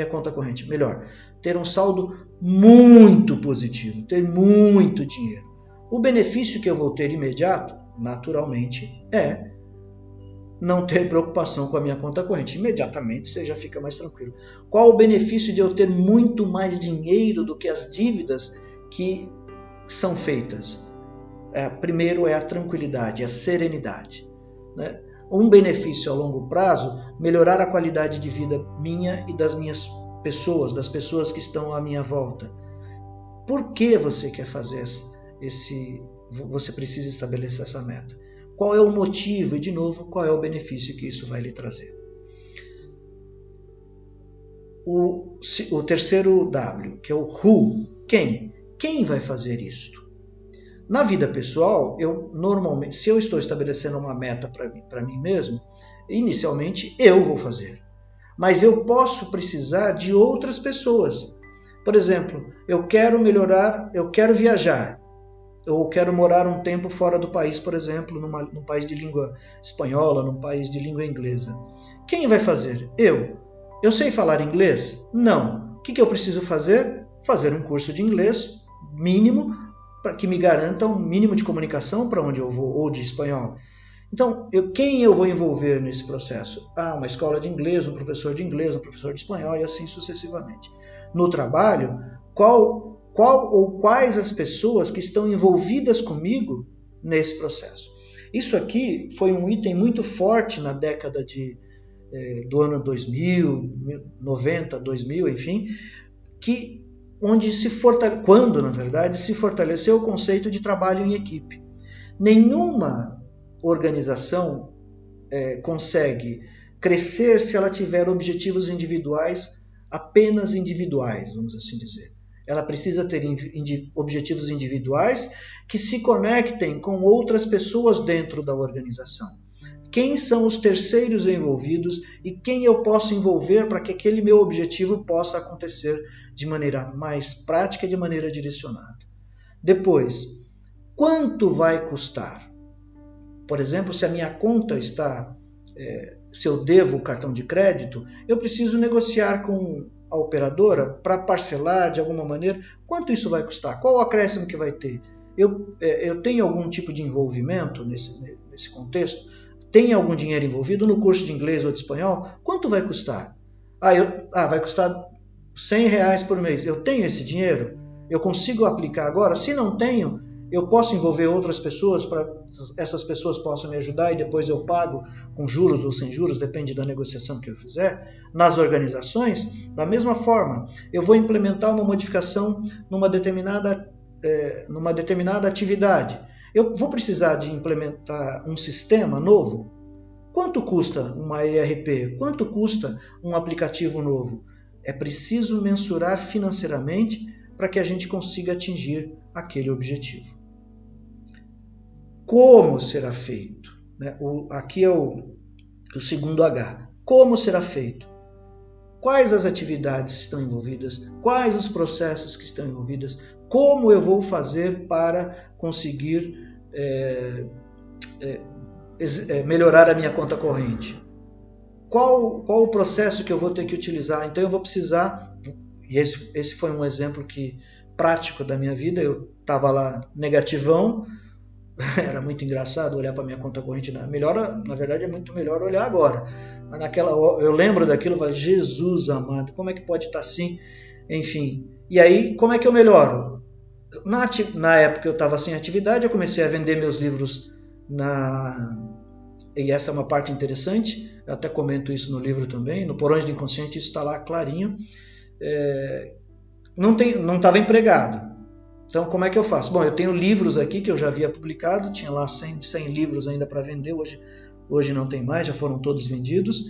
conta corrente. Melhor, ter um saldo muito positivo, ter muito dinheiro. O benefício que eu vou ter imediato, naturalmente, é não ter preocupação com a minha conta corrente. Imediatamente você já fica mais tranquilo. Qual o benefício de eu ter muito mais dinheiro do que as dívidas que são feitas? Primeiro é a tranquilidade, a serenidade. Né? Um benefício a longo prazo, melhorar a qualidade de vida minha e das minhas pessoas, das pessoas que estão à minha volta. Por que você quer fazer você precisa estabelecer essa meta? Qual é o motivo e, de novo, qual é o benefício que isso vai lhe trazer? O terceiro W, que é o who, quem? Quem vai fazer isto? Na vida pessoal, normalmente, se eu estou estabelecendo uma meta para mim mesmo, inicialmente eu vou fazer. Mas eu posso precisar de outras pessoas. Por exemplo, eu quero melhorar, eu quero viajar. Ou quero morar um tempo fora do país, por exemplo, num país de língua espanhola, num país de língua inglesa. Quem vai fazer? Eu. Eu sei falar inglês? Não. O que eu preciso fazer? Fazer um curso de inglês mínimo, para que me garanta um mínimo de comunicação para onde eu vou, ou de espanhol. Então, quem eu vou envolver nesse processo? Uma escola de inglês, um professor de inglês, um professor de espanhol e assim sucessivamente. No trabalho, qual ou quais as pessoas que estão envolvidas comigo nesse processo? Isso aqui foi um item muito forte na década do ano 2000, 90, 2000, enfim, quando, na verdade, se fortaleceu o conceito de trabalho em equipe. Nenhuma organização consegue crescer se ela tiver objetivos individuais, apenas individuais, vamos assim dizer. Ela precisa ter objetivos individuais que se conectem com outras pessoas dentro da organização. Quem são os terceiros envolvidos e quem eu posso envolver para que aquele meu objetivo possa acontecer de maneira mais prática e de maneira direcionada. Depois, quanto vai custar? Por exemplo, se a minha conta se eu devo o cartão de crédito, eu preciso negociar com a operadora para parcelar de alguma maneira. Quanto isso vai custar? Qual o acréscimo que vai ter? Eu tenho algum tipo de envolvimento nesse contexto? Tem algum dinheiro envolvido no curso de inglês ou de espanhol? Quanto vai custar? Vai custar R$100 por mês. Eu tenho esse dinheiro? Eu consigo aplicar agora? Se não tenho, Eu posso envolver outras pessoas para essas pessoas possam me ajudar e depois eu pago com juros ou sem juros, depende da negociação que eu fizer. Nas organizações, da mesma forma, eu vou implementar uma modificação numa determinada atividade. Eu vou precisar de implementar um sistema novo? Quanto custa uma ERP? Quanto custa um aplicativo novo? É preciso mensurar financeiramente para que a gente consiga atingir aquele objetivo. Como será feito? Aqui é o segundo H. Como será feito? Quais as atividades estão envolvidas? Quais os processos que estão envolvidos? Como eu vou fazer para conseguir melhorar a minha conta corrente? Qual o processo que eu vou ter que utilizar? Então eu vou precisar, e esse foi um exemplo prático da minha vida, eu estava lá negativão, era muito engraçado olhar para minha conta corrente, na verdade é muito melhor olhar agora, mas naquela hora, eu lembro daquilo e falei, Jesus amado, como é que pode estar assim? Enfim, e aí como é que eu melhoro? Na época eu estava sem atividade, eu comecei a vender meus livros e essa é uma parte interessante, eu até comento isso no livro também, no Porões do Inconsciente, isso está lá clarinho. Não estava empregado. Então, como é que eu faço? Bom, eu tenho livros aqui que eu já havia publicado, tinha lá 100 livros ainda para vender, hoje não tem mais, já foram todos vendidos.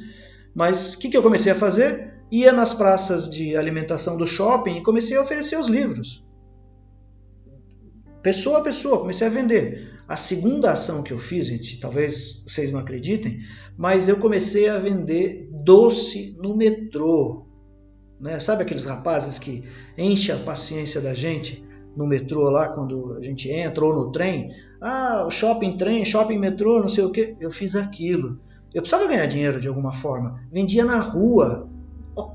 Mas o que eu comecei a fazer? Ia nas praças de alimentação do shopping e comecei a oferecer os livros. Pessoa a pessoa, comecei a vender. A segunda ação que eu fiz, gente, talvez vocês não acreditem, mas eu comecei a vender doce no metrô. Né? Sabe aqueles rapazes que enchem a paciência da gente no metrô lá, quando a gente entra, ou no trem? O shopping trem, shopping metrô, não sei o quê. Eu fiz aquilo. Eu precisava ganhar dinheiro de alguma forma. Vendia na rua.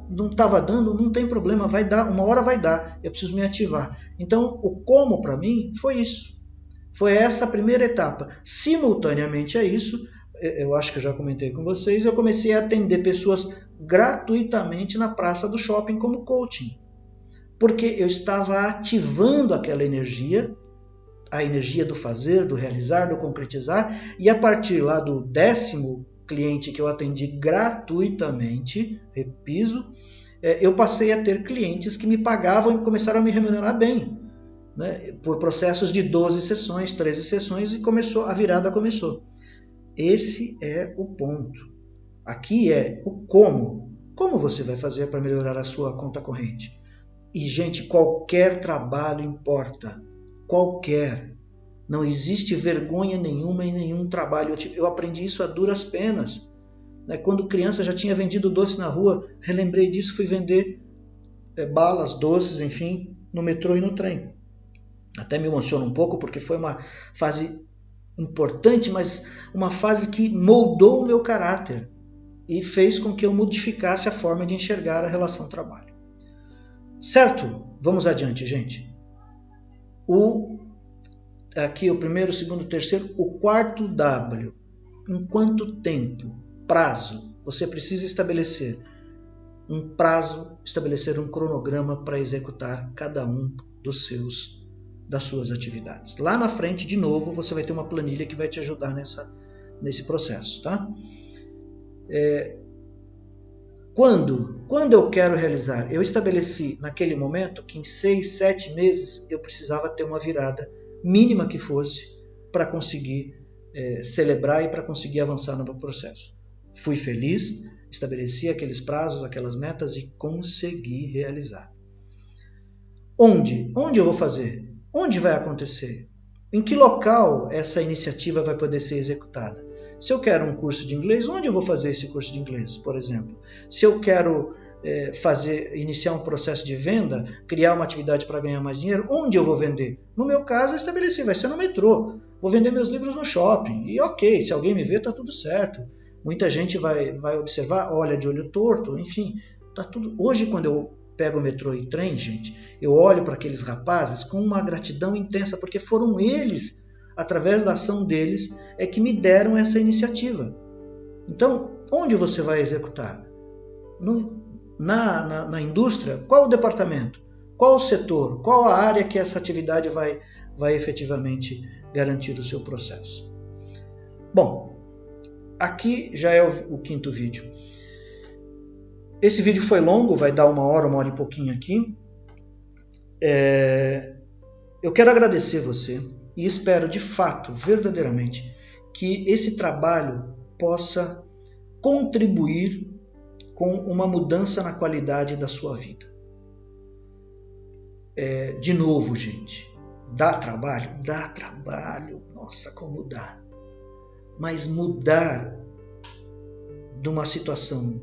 Não estava dando, não tem problema, vai dar, uma hora vai dar. Eu preciso me ativar. Então, o como para mim foi isso. Foi essa a primeira etapa. Simultaneamente a isso, eu acho que eu já comentei com vocês, eu comecei a atender pessoas gratuitamente na praça do shopping como coaching. Porque eu estava ativando aquela energia, a energia do fazer, do realizar, do concretizar, e a partir lá do 10º cliente que eu atendi gratuitamente, repiso, eu passei a ter clientes que me pagavam e começaram a me remunerar bem. Né, por processos de 12 sessões, 13 sessões, e a virada começou. Esse é o ponto. Aqui é o como. Como você vai fazer para melhorar a sua conta corrente? E, gente, qualquer trabalho importa. Qualquer. Não existe vergonha nenhuma em nenhum trabalho. Eu aprendi isso a duras penas. Né, quando criança já tinha vendido doce na rua, relembrei disso, fui vender balas, doces, enfim, no metrô e no trem. Até me emociona um pouco porque foi uma fase importante, mas uma fase que moldou o meu caráter e fez com que eu modificasse a forma de enxergar a relação trabalho. Certo? Vamos adiante, gente. Aqui o primeiro, o segundo, o terceiro, o quarto W. Em quanto tempo? Prazo. Você precisa estabelecer um prazo, estabelecer um cronograma para executar cada um das suas atividades. Lá na frente, de novo, você vai ter uma planilha que vai te ajudar nesse processo. Tá? Quando eu quero realizar? Eu estabeleci naquele momento que em 6, 7 meses eu precisava ter uma virada, mínima que fosse, para conseguir celebrar e para conseguir avançar no meu processo. Fui feliz, estabeleci aqueles prazos, aquelas metas e consegui realizar. Onde eu vou fazer? Onde vai acontecer? Em que local essa iniciativa vai poder ser executada? Se eu quero um curso de inglês, onde eu vou fazer esse curso de inglês, por exemplo? Se eu quero iniciar um processo de venda, criar uma atividade para ganhar mais dinheiro, onde eu vou vender? No meu caso, eu estabeleci, vai ser no metrô. Vou vender meus livros no shopping. E ok, se alguém me ver, está tudo certo. Muita gente vai observar, olha de olho torto, enfim, tá tudo. Hoje, quando eu pego o metrô e trem, gente, eu olho para aqueles rapazes com uma gratidão intensa, porque foram eles, através da ação deles, que me deram essa iniciativa. Então, onde você vai executar? Na indústria, qual o departamento? Qual o setor? Qual a área que essa atividade vai vai efetivamente garantir o seu processo. Bom, aqui já é o quinto vídeo. Esse vídeo foi longo, vai dar uma hora e pouquinho aqui. Eu quero agradecer você e espero de fato, verdadeiramente, que esse trabalho possa contribuir com uma mudança na qualidade da sua vida. De novo, gente, dá trabalho? Dá trabalho, nossa, como dá. Mas mudar de uma situação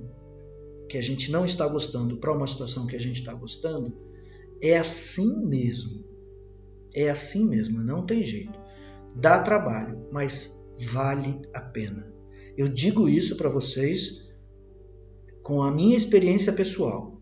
que a gente não está gostando para uma situação que a gente está gostando, é assim mesmo. É assim mesmo, não tem jeito. Dá trabalho, mas vale a pena. Eu digo isso para vocês com a minha experiência pessoal.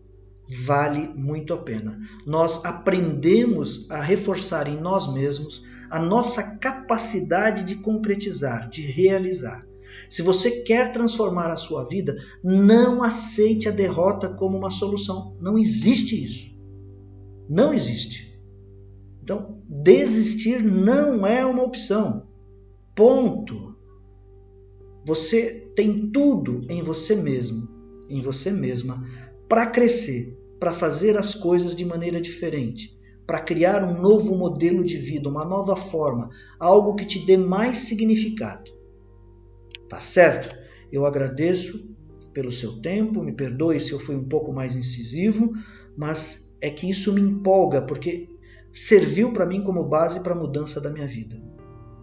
Vale muito a pena. Nós aprendemos a reforçar em nós mesmos a nossa capacidade de concretizar, de realizar. Se você quer transformar a sua vida, não aceite a derrota como uma solução. Não existe isso. Não existe. Então, desistir não é uma opção. Ponto. Você tem tudo em você mesmo, em você mesma, para crescer, para fazer as coisas de maneira diferente, para criar um novo modelo de vida, uma nova forma, algo que te dê mais significado. Tá certo? Eu agradeço pelo seu tempo, me perdoe se eu fui um pouco mais incisivo, mas é que isso me empolga, porque serviu para mim como base para a mudança da minha vida.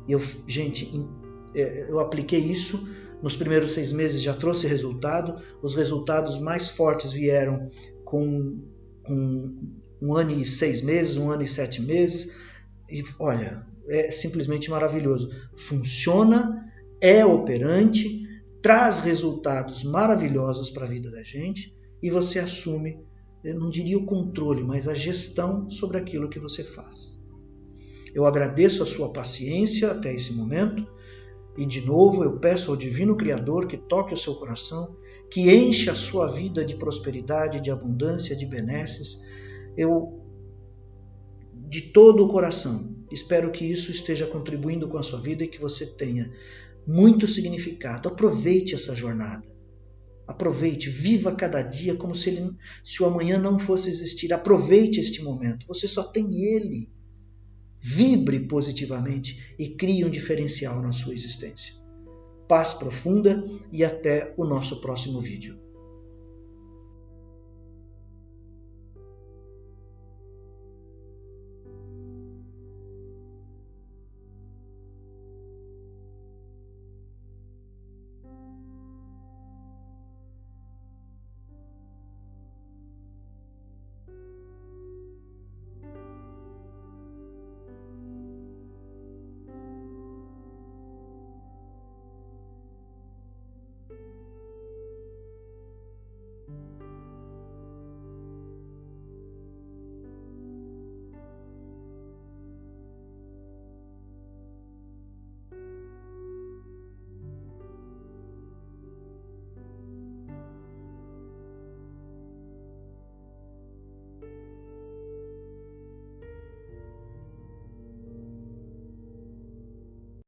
Eu apliquei isso nos primeiros 6 meses, já trouxe resultado. Os resultados mais fortes vieram com 1 ano e 6 meses, 1 ano e 7 meses. E olha, é simplesmente maravilhoso. Funciona, é operante, traz resultados maravilhosos para a vida da gente e você assume, eu não diria o controle, mas a gestão sobre aquilo que você faz. Eu agradeço a sua paciência até esse momento e, de novo, eu peço ao Divino Criador que toque o seu coração, que enche a sua vida de prosperidade, de abundância, de benesses. Eu, de todo o coração, espero que isso esteja contribuindo com a sua vida e que você tenha muito significado. Aproveite essa jornada. Aproveite, viva cada dia como se o amanhã não fosse existir. Aproveite este momento. Você só tem ele. Vibre positivamente e crie um diferencial na sua existência. Paz profunda e até o nosso próximo vídeo.